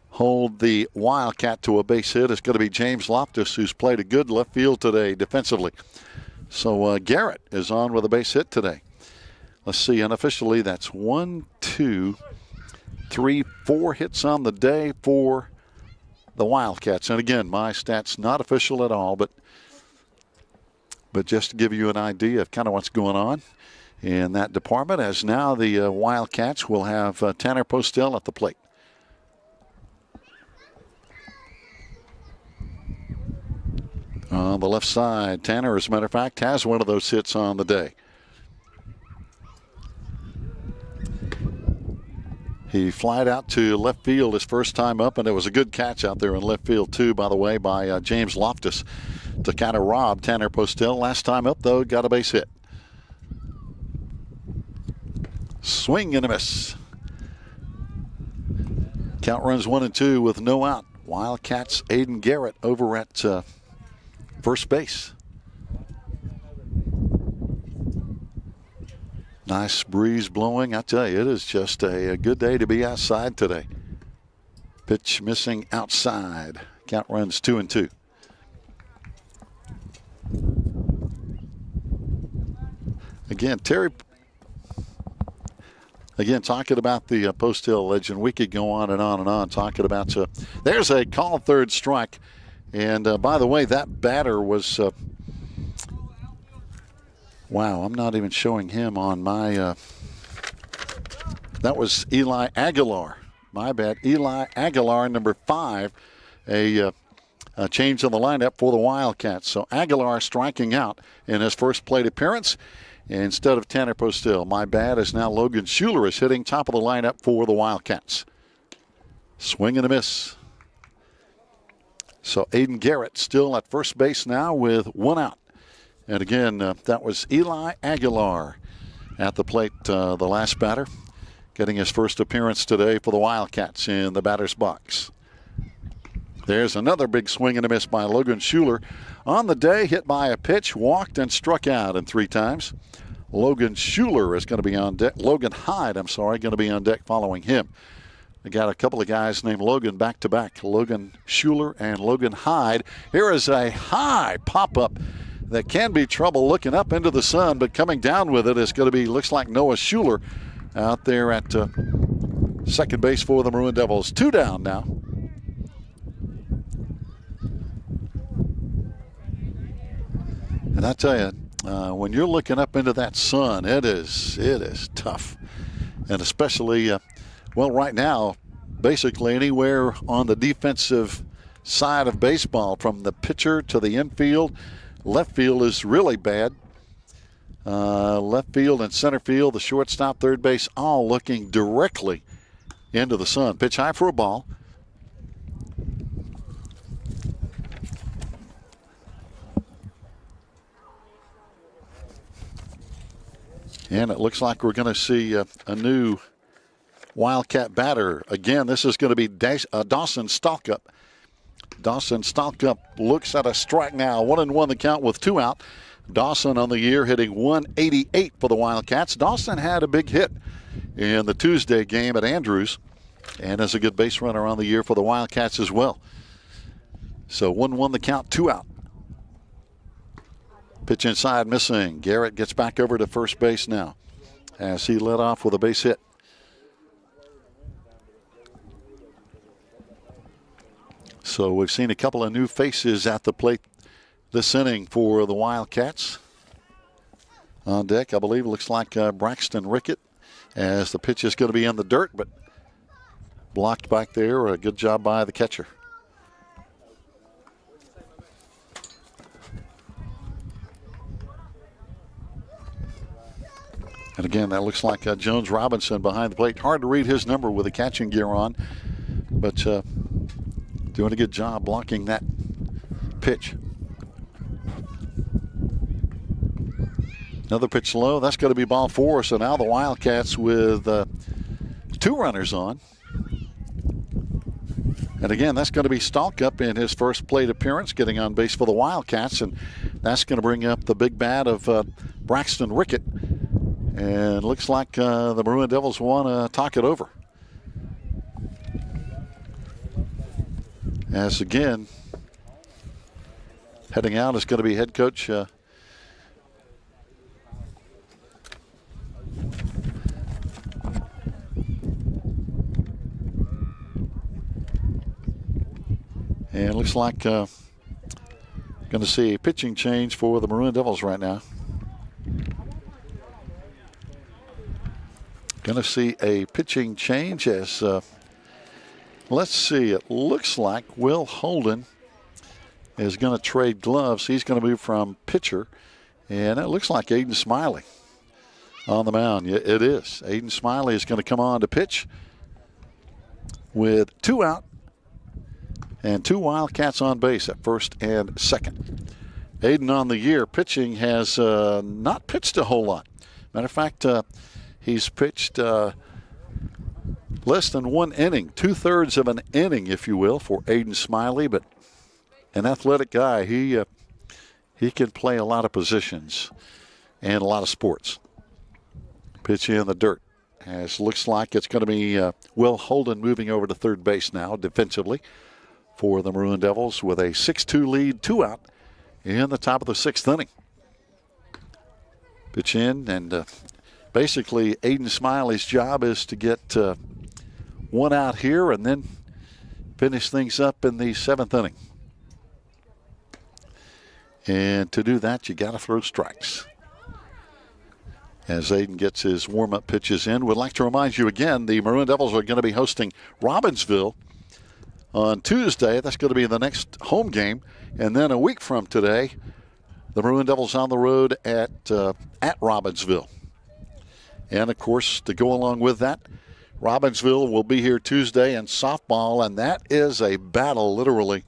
hold the Wildcat to a base hit is going to be James Loftus, who's played a good left field today defensively. So Garrett is on with a base hit today. Let's see, unofficially, that's 1, 2, 3, 4 hits on the day for the Wildcats. And again, my stats not official at all, but just to give you an idea of kind of what's going on in that department, as now the Wildcats will have Tanner Postel at the plate. On the left side, Tanner, as a matter of fact, has one of those hits on the day. He flied out to left field his first time up, and it was a good catch out there in left field, too, by the way, by James Loftus to kind of rob Tanner Postel. Last time up, though, got a base hit. Swing and a miss. Count runs 1-2 with no out. Wildcats, Aiden Garrett over at first base. Nice breeze blowing. I tell you, it is just a good day to be outside today. Pitch missing outside. Count runs 2-2. Again, talking about the Post Hill legend, we could go on and on and on talking about. There's a call third strike. And by the way, that batter was, wow, I'm not even showing him on my, that was Eli Aguilar. My bad. Eli Aguilar, number 5, a change in the lineup for the Wildcats. So Aguilar striking out in his first plate appearance instead of Tanner Postel. My bad, is now Logan Schuler is hitting top of the lineup for the Wildcats. Swing and a miss. So Aiden Garrett still at first base now with 1 out. And again, that was Eli Aguilar at the plate, the last batter, getting his first appearance today for the Wildcats in the batter's box. There's another big swing and a miss by Logan Schuler. On the day, hit by a pitch, walked and struck out in 3 times. Logan Schuler is going to be on deck. Logan Hyde, going to be on deck following him. They got a couple of guys named Logan back-to-back, Logan Schuler and Logan Hyde. Here is a high pop-up that can be trouble looking up into the sun, but coming down with it is going to be, looks like Noah Schuler out there at second base for the Maroon Devils. 2 down now. And I tell you, when you're looking up into that sun, it is tough. And especially, well, right now, basically anywhere on the defensive side of baseball, from the pitcher to the infield, left field is really bad. Left field and center field, the shortstop, third base, all looking directly into the sun. Pitch high for a ball. And it looks like we're going to see a new Wildcat batter. Again, this is going to be Dawson Stalkup. Dawson Stalkup looks at a strike now. 1-1 the count with 2 out. Dawson on the year hitting 188 for the Wildcats. Dawson had a big hit in the Tuesday game at Andrews and is a good base runner on the year for the Wildcats as well. So 1-1 the count, 2 out. Pitch inside missing. Garrett gets back over to first base now as he led off with a base hit. So we've seen a couple of new faces at the plate this inning for the Wildcats. On deck, I believe, looks like Braxton Rickett as the pitch is going to be in the dirt, but blocked back there. A good job by the catcher. And again, that looks like Jones Robinson behind the plate. Hard to read his number with the catching gear on, but doing a good job blocking that pitch. Another pitch low. That's going to be ball 4. So now the Wildcats with 2 runners on. And again, that's going to be Stalkup in his first plate appearance, getting on base for the Wildcats. And that's going to bring up the big bat of Braxton Rickett. And looks like the Maroon Devils want to talk it over. As again, heading out is going to be head coach and it looks like going to see a pitching change for the Maroon Devils right now. Going to see a pitching change as, let's see, it looks like Will Holden is going to trade gloves. He's going to move from pitcher, and it looks like Aiden Smiley on the mound. Yeah, it is. Aiden Smiley is going to come on to pitch with 2 out and 2 Wildcats on base at first and second. Aiden on the year pitching has not pitched a whole lot. Matter of fact, he's pitched less than 1 inning, 2/3 of an inning, if you will, for Aiden Smiley. But an athletic guy, he can play a lot of positions and a lot of sports. Pitch in the dirt. As looks like it's going to be Will Holden moving over to third base now defensively for the Maroon Devils with a 6-2 lead, 2 out in the top of the 6th inning. Pitch in, and basically Aiden Smiley's job is to get 1 out here and then finish things up in the 7th inning. And to do that, you got to throw strikes. As Aiden gets his warm-up pitches in, we'd like to remind you again, the Maroon Devils are going to be hosting Robbinsville on Tuesday. That's going to be the next home game. And then a week from today, the Maroon Devils on the road at Robbinsville. And, of course, to go along with that, Robbinsville will be here Tuesday in softball, and that is a battle, literally,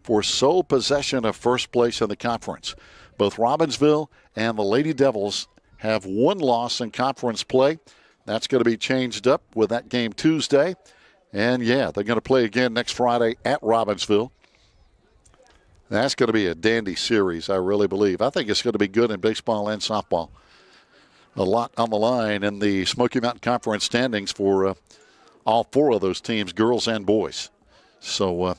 for sole possession of first place in the conference. Both Robbinsville and the Lady Devils have 1 loss in conference play. That's going to be changed up with that game Tuesday. And, yeah, they're going to play again next Friday at Robbinsville. That's going to be a dandy series, I really believe. I think it's going to be good in baseball and softball. A lot on the line in the Smoky Mountain Conference standings for all 4 of those teams, girls and boys. So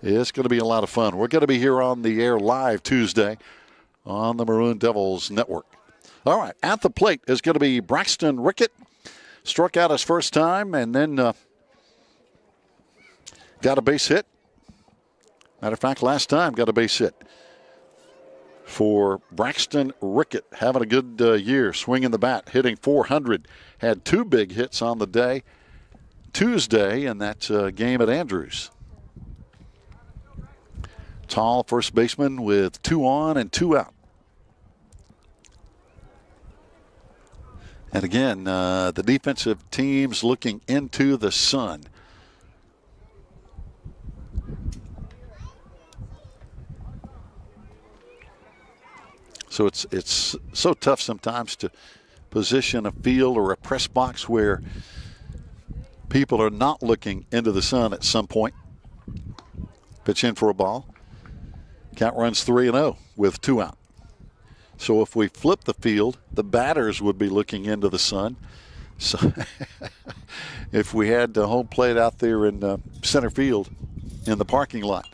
it's going to be a lot of fun. We're going to be here on the air live Tuesday on the Maroon Devils Network. All right, at the plate is going to be Braxton Rickett. Struck out his first time and then got a base hit. Matter of fact, last time got a base hit for Braxton Rickett. Having a good year, swinging the bat, hitting .400. Had 2 big hits on the day Tuesday in that game at Andrews. Tall first baseman with 2 on and 2 out. And again, the defensive team's looking into the sun. So it's so tough sometimes to position a field or a press box where people are not looking into the sun at some point. Pitch in for a ball. Count runs 3-0 with 2 out. So if we flip the field, the batters would be looking into the sun. So if we had the home plate out there in center field in the parking lot,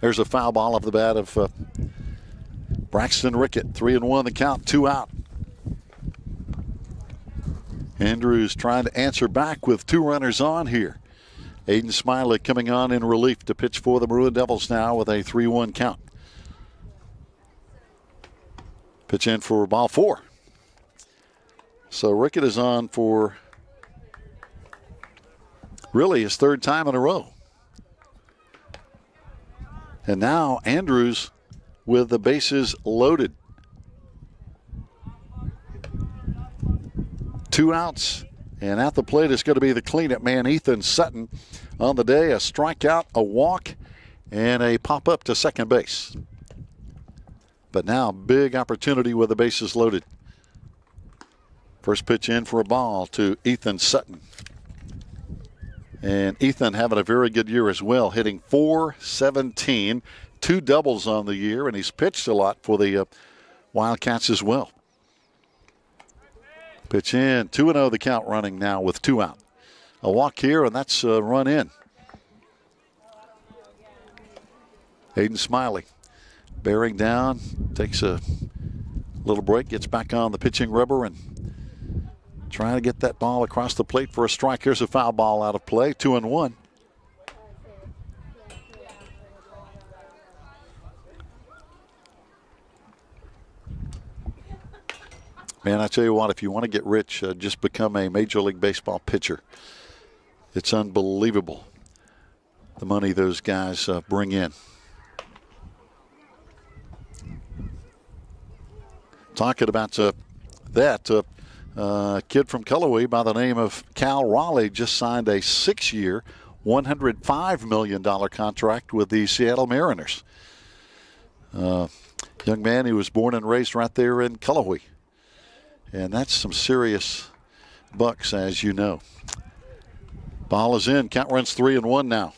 there's a foul ball off the bat of Braxton Rickett. 3-1 the count, 2 out. Andrews trying to answer back with 2 runners on here. Aiden Smiley coming on in relief to pitch for the Maroon Devils now with a 3-1 count. Pitch in for ball 4. So Rickett is on for really his 3rd time in a row. And now Andrews with the bases loaded. 2 outs, and at the plate is going to be the cleanup man, Ethan Sutton. On the day, a strikeout, a walk, and a pop-up to second base. But now, big opportunity with the bases loaded. First pitch in for a ball to Ethan Sutton. And Ethan having a very good year as well, hitting .417, 2 doubles on the year, and he's pitched a lot for the Wildcats as well. Pitch in, 2-0 the count running now with 2 out. A walk here, and that's a run in. Aiden Smiley bearing down, takes a little break, gets back on the pitching rubber, and trying to get that ball across the plate for a strike. Here's a foul ball out of play, 2-1. Man, I tell you what, if you want to get rich, just become a Major League Baseball pitcher. It's unbelievable the money those guys bring in. Talking about that, kid from Cullowhee by the name of Cal Raleigh just signed a 6-year, $105 million contract with the Seattle Mariners. Young man, he was born and raised right there in Cullowhee. And that's some serious bucks, as you know. Ball is in. Count runs 3-1 now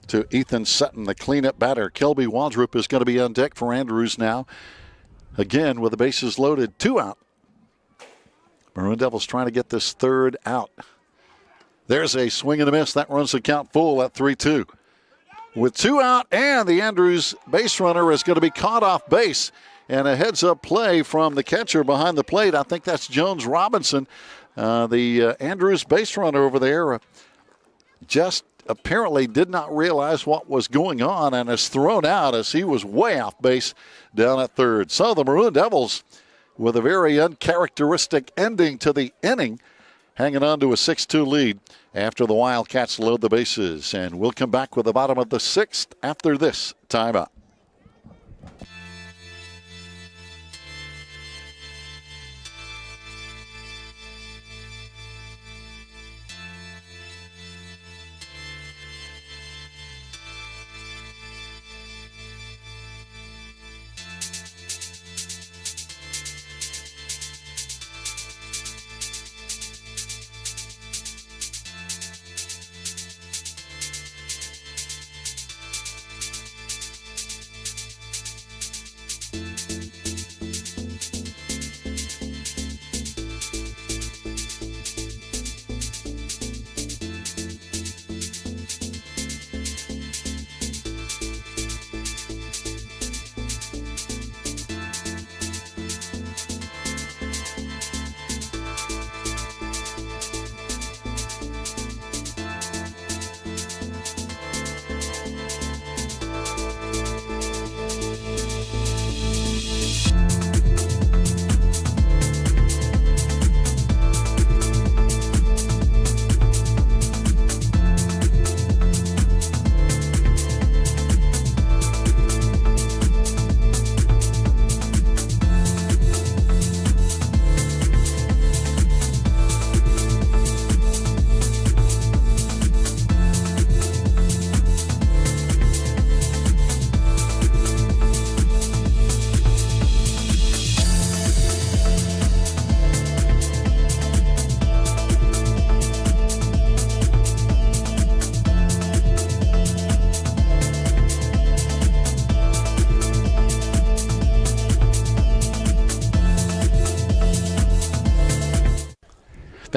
to Ethan Sutton, the cleanup batter. Kelby Waldrop is going to be on deck for Andrews now. Again, with the bases loaded, 2 out. Maroon Devils trying to get this 3rd out. There's a swing and a miss. That runs the count full at 3-2. With 2 out, and the Andrews base runner is going to be caught off base. And a heads-up play from the catcher behind the plate. I think that's Jones Robinson. The Andrews base runner over there just apparently did not realize what was going on and is thrown out as he was way off base down at 3rd. So the Maroon Devils, with a very uncharacteristic ending to the inning, hanging on to a 6-2 lead after the Wildcats load the bases. And we'll come back with the bottom of the 6th after this timeout.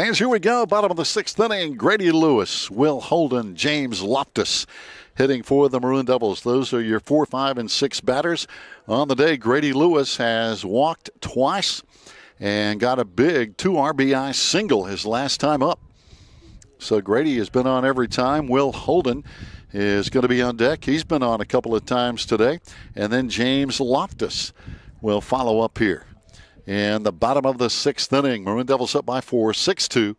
Fans, here we go. Bottom of the sixth inning. Grady Lewis, Will Holden, James Loftus hitting for the Maroon Devils. Those are your 4, 5, and 6 batters. On the day, Grady Lewis has walked twice and got a big 2 RBI single his last time up. So Grady has been on every time. Will Holden is going to be on deck. He's been on a couple of times today. And then James Loftus will follow up here. In the bottom of the sixth inning, Maroon Devils up by 4, 6-2.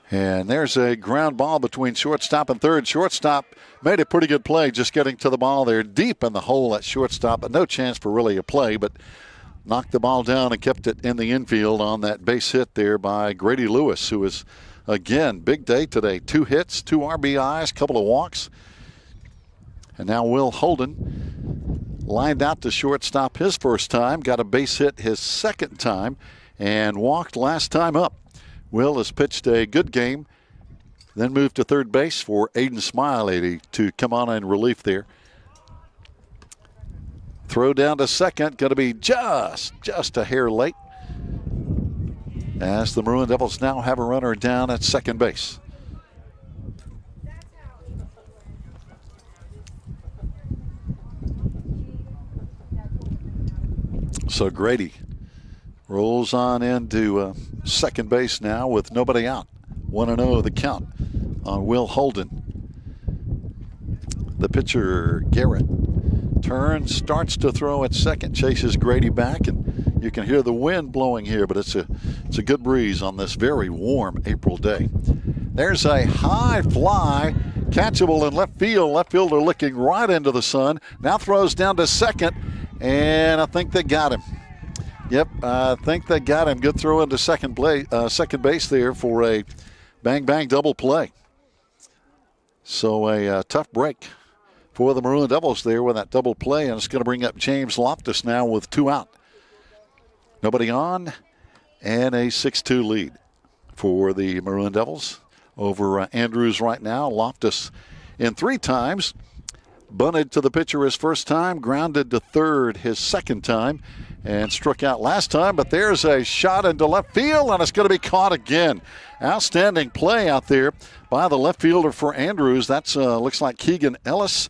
And there's a ground ball between shortstop and third. Shortstop made a pretty good play just getting to the ball there deep in the hole at shortstop, but no chance for really a play, but knocked the ball down and kept it in the infield on that base hit there by Grady Lewis, who is, again, big day today. 2 hits, 2 RBIs, couple of walks. And now Will Holden lined out to shortstop his first time, got a base hit his second time, and walked last time up. Will has pitched a good game, then moved to third base for Aiden Smiley to come on in relief there. Throw down to second, going to be just a hair late, as the Maroon Devils now have a runner down at second base. So Grady rolls on into second base now with nobody out. 1-0 the count on Will Holden. The pitcher, Garrett, turns, starts to throw at second, chases Grady back, and you can hear the wind blowing here, but it's a good breeze on this very warm April day. There's a high fly, catchable in left field. Left fielder looking right into the sun. Now throws down to second, and I think they got him. Yep, I think they got him. Good throw into second base there for a bang-bang double play. So a tough break for the Maroon Devils there with that double play, and it's going to bring up James Loftus now with 2 out. Nobody on, and a 6-2 lead for the Maroon Devils over Andrews right now. Loftus in 3 times. Bunted to the pitcher his first time, grounded to third his second time, and struck out last time. But there's a shot into left field, and it's going to be caught again. Outstanding play out there by the left fielder for Andrews. That's looks like Keegan Ellis,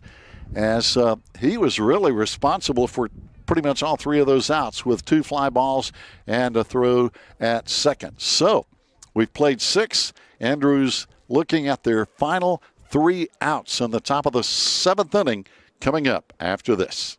as he was really responsible for pretty much all 3 of those outs with 2 fly balls and a throw at second. So we've played 6. Andrews looking at their final 3 outs in the top of the 7th inning coming up after this.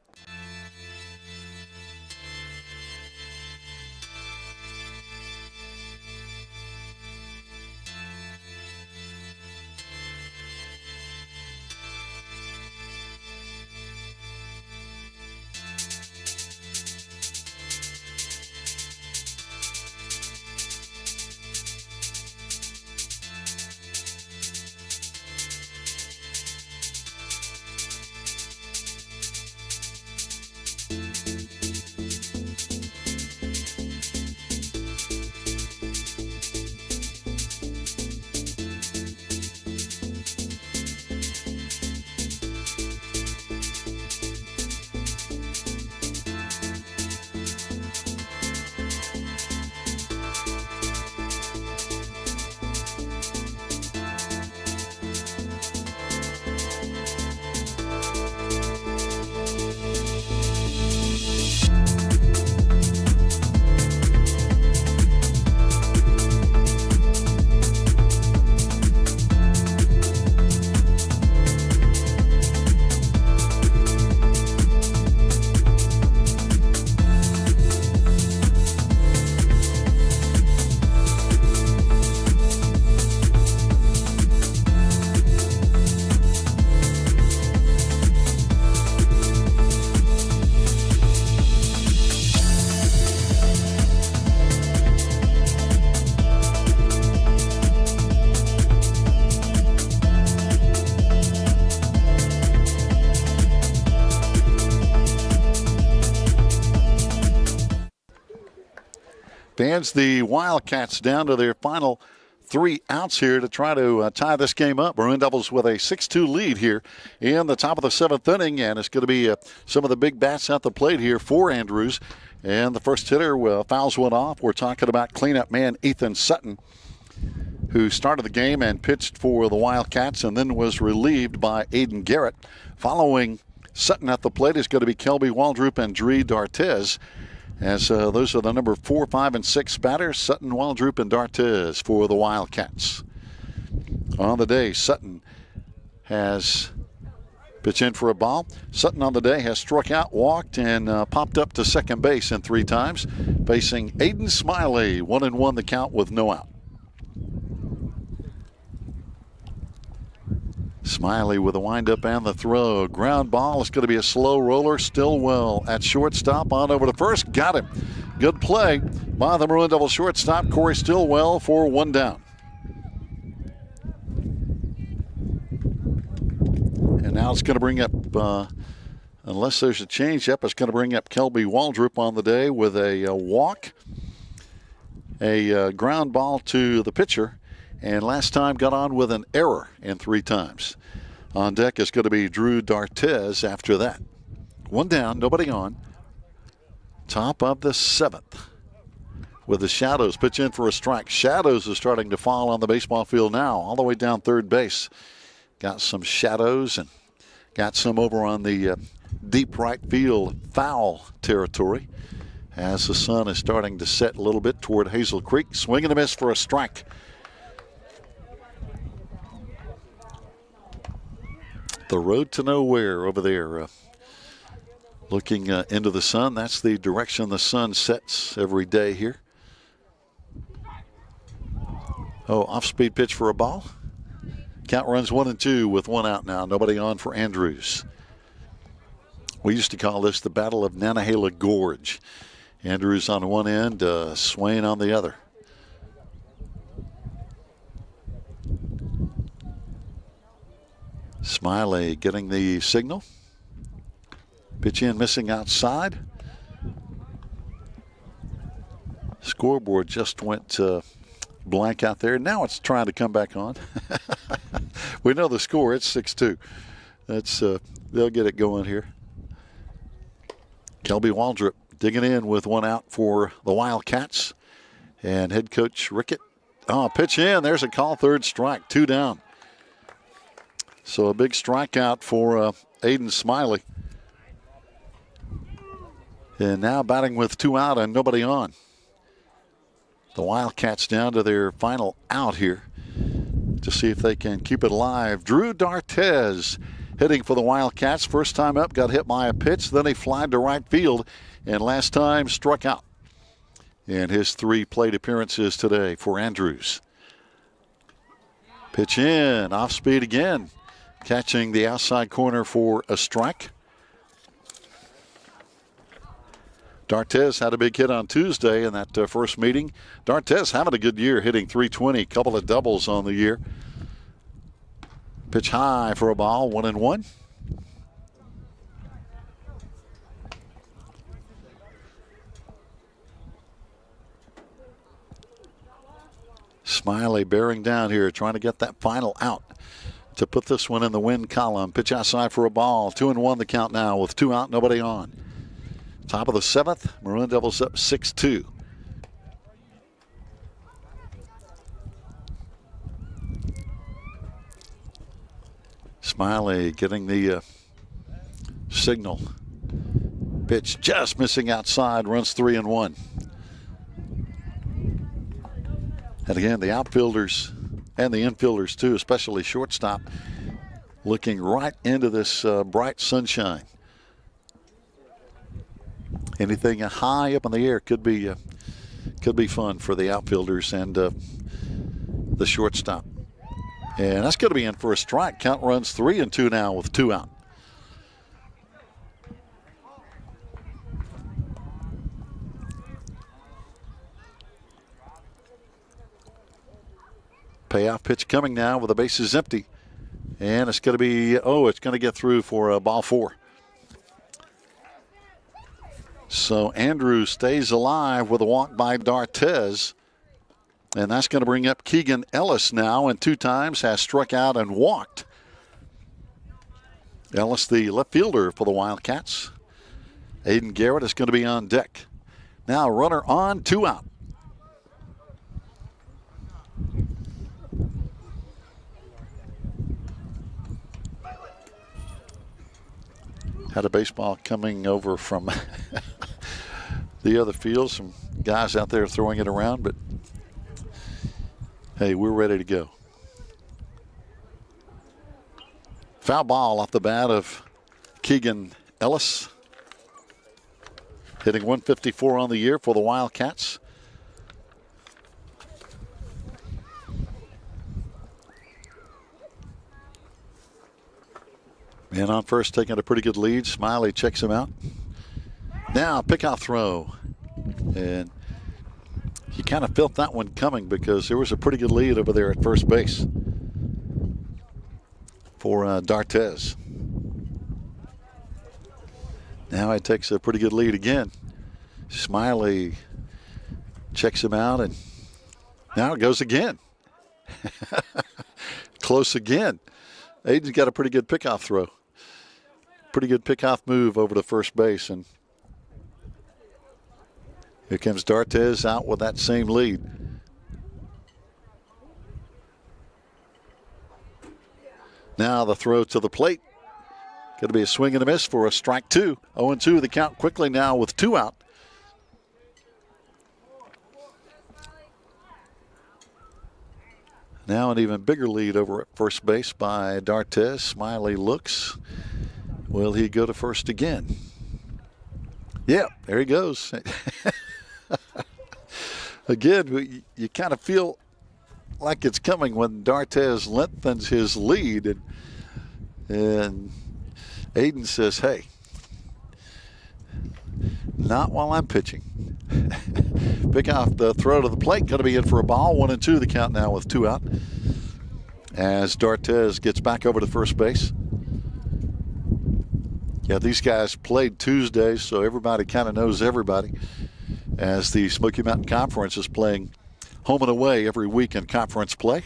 Fans, the Wildcats down to their final 3 outs here to try to tie this game up. Maroon Devils with a 6-2 lead here in the top of the 7th inning, and it's going to be some of the big bats at the plate here for Andrews. And the first hitter fouls one off. We're talking about cleanup man Ethan Sutton, who started the game and pitched for the Wildcats and then was relieved by Aiden Garrett. Following Sutton at the plate is going to be Kelby Waldrop and Dre D'Artes, as those are the number 4, 5, and 6 batters. Sutton, Waldrop, and D'Artes for the Wildcats. On the day, Sutton has pitched in for a ball. Sutton on the day has struck out, walked, and popped up to second base in 3 times, facing Aiden Smiley. 1-1 the count with no out. Smiley with the windup and the throw. Ground ball is going to be a slow roller. Stillwell at shortstop, on over to first. Got him. Good play by the Maroon Devils shortstop, Corey Stillwell, for 1 down. And now it's going to bring up, unless there's a change-up, it's going to bring up Kelby Waldrop on the day with a walk, a ground ball to the pitcher, and last time got on with an error in 3 times. On deck is going to be Dre D'Artes after that. 1 down, nobody on. Top of the 7th. With the Shadows pitch in for a strike. Shadows is starting to fall on the baseball field now, all the way down third base. Got some shadows and got some over on the deep right field foul territory as the sun is starting to set a little bit toward Hazel Creek. Swing and a miss for a strike. The road to nowhere over there. Looking into the sun. That's the direction the sun sets every day here. Oh, off-speed pitch for a ball. Count runs 1-2 with 1 out now. Nobody on for Andrews. We used to call this the Battle of Nantahala Gorge. Andrews on one end, Swain on the other. Smiley getting the signal. Pitch in, missing outside. Scoreboard just went blank out there. Now it's trying to come back on. We know the score. It's 6-2. That's they'll get it going here. Kelby Waldrop digging in with 1 out for the Wildcats. And head coach Rickett. Oh, pitch in. There's a call, 3rd strike, 2 down. So a big strikeout for Aiden Smiley. And now batting with 2 out and nobody on. The Wildcats down to their final out here to see if they can keep it alive. Dre D'Artes hitting for the Wildcats. First time up, got hit by a pitch. Then he flied to right field, and last time struck out in his 3 plate appearances today for Andrews. Pitch in, off speed again. Catching the outside corner for a strike. D'Artes had a big hit on Tuesday in that first meeting. D'Artes having a good year, hitting .320, couple of doubles on the year. Pitch high for a ball, 1-1. Smiley bearing down here, trying to get that final out to put this one in the win column. Pitch outside for a ball. 2-1 the count now with 2 out, nobody on. Top of the 7th, Maroon Devils up 6-2. Smiley getting the signal. Pitch just missing outside, runs 3-1. And again, the outfielders and the infielders too, especially shortstop, looking right into this bright sunshine. Anything high up in the air could be fun for the outfielders and the shortstop. And that's going to be in for a strike. Count runs 3-2 now with 2 out. Payoff pitch coming now with the bases empty. And it's going to be, it's going to get through for ball 4. So Andrews stays alive with a walk by D'Artes. And that's going to bring up Keegan Ellis now, and 2 times has struck out and walked. Ellis, the left fielder for the Wildcats. Aiden Garrett is going to be on deck. Now runner on, 2 out. Had a baseball coming over from the other field. Some guys out there throwing it around, but hey, we're ready to go. Foul ball off the bat of Keegan Ellis. Hitting 154 on the year for the Wildcats. Man on first, taking a pretty good lead. Smiley checks him out. Now pickoff throw. And you kind of felt that one coming because there was a pretty good lead over there at first base for D'Artes. Now he takes a pretty good lead again. Smiley checks him out, and now it goes again. Close again. Aiden's got a pretty good pickoff throw. Pretty good pickoff move over to first base, and here comes D'Artes out with that same lead. Now the throw to the plate. Going to be a swing and a miss for a strike 2. 0-2 the count quickly now with 2 out. Now an even bigger lead over at first base by D'Artes. Smiley looks. Will he go to first again? Yeah, there he goes. Again, you kind of feel like it's coming when D'Artes lengthens his lead, and Aiden says, hey, not while I'm pitching. Pick off the throw to the plate. Going to be in for a ball. 1-2 the count now with 2 out. As D'Artes gets back over to first base. Yeah, these guys played Tuesday, so everybody kind of knows everybody. As the Smoky Mountain Conference is playing home and away every week in conference play.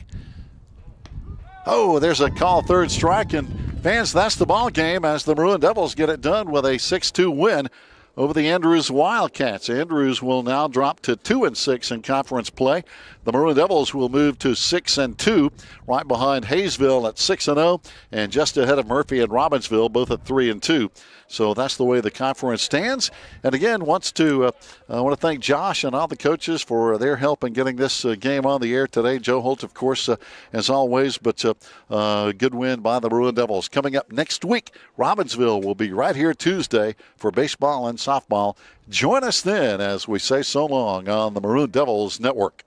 Oh, there's a call, 3rd strike, and fans, that's the ball game as the Maroon Devils get it done with a 6-2 win over the Andrews Wildcats. Andrews will now drop to 2-6 in conference play. The Maroon Devils will move to 6-2, right behind Hayesville at 6-0, and just ahead of Murphy and Robbinsville, both at 3-2. So that's the way the conference stands. And again, I want to thank Josh and all the coaches for their help in getting this game on the air today. Joe Holt, of course, as always, but good win by the Maroon Devils. Coming up next week, Robbinsville will be right here Tuesday for baseball and softball. Join us then as we say so long on the Maroon Devils Network.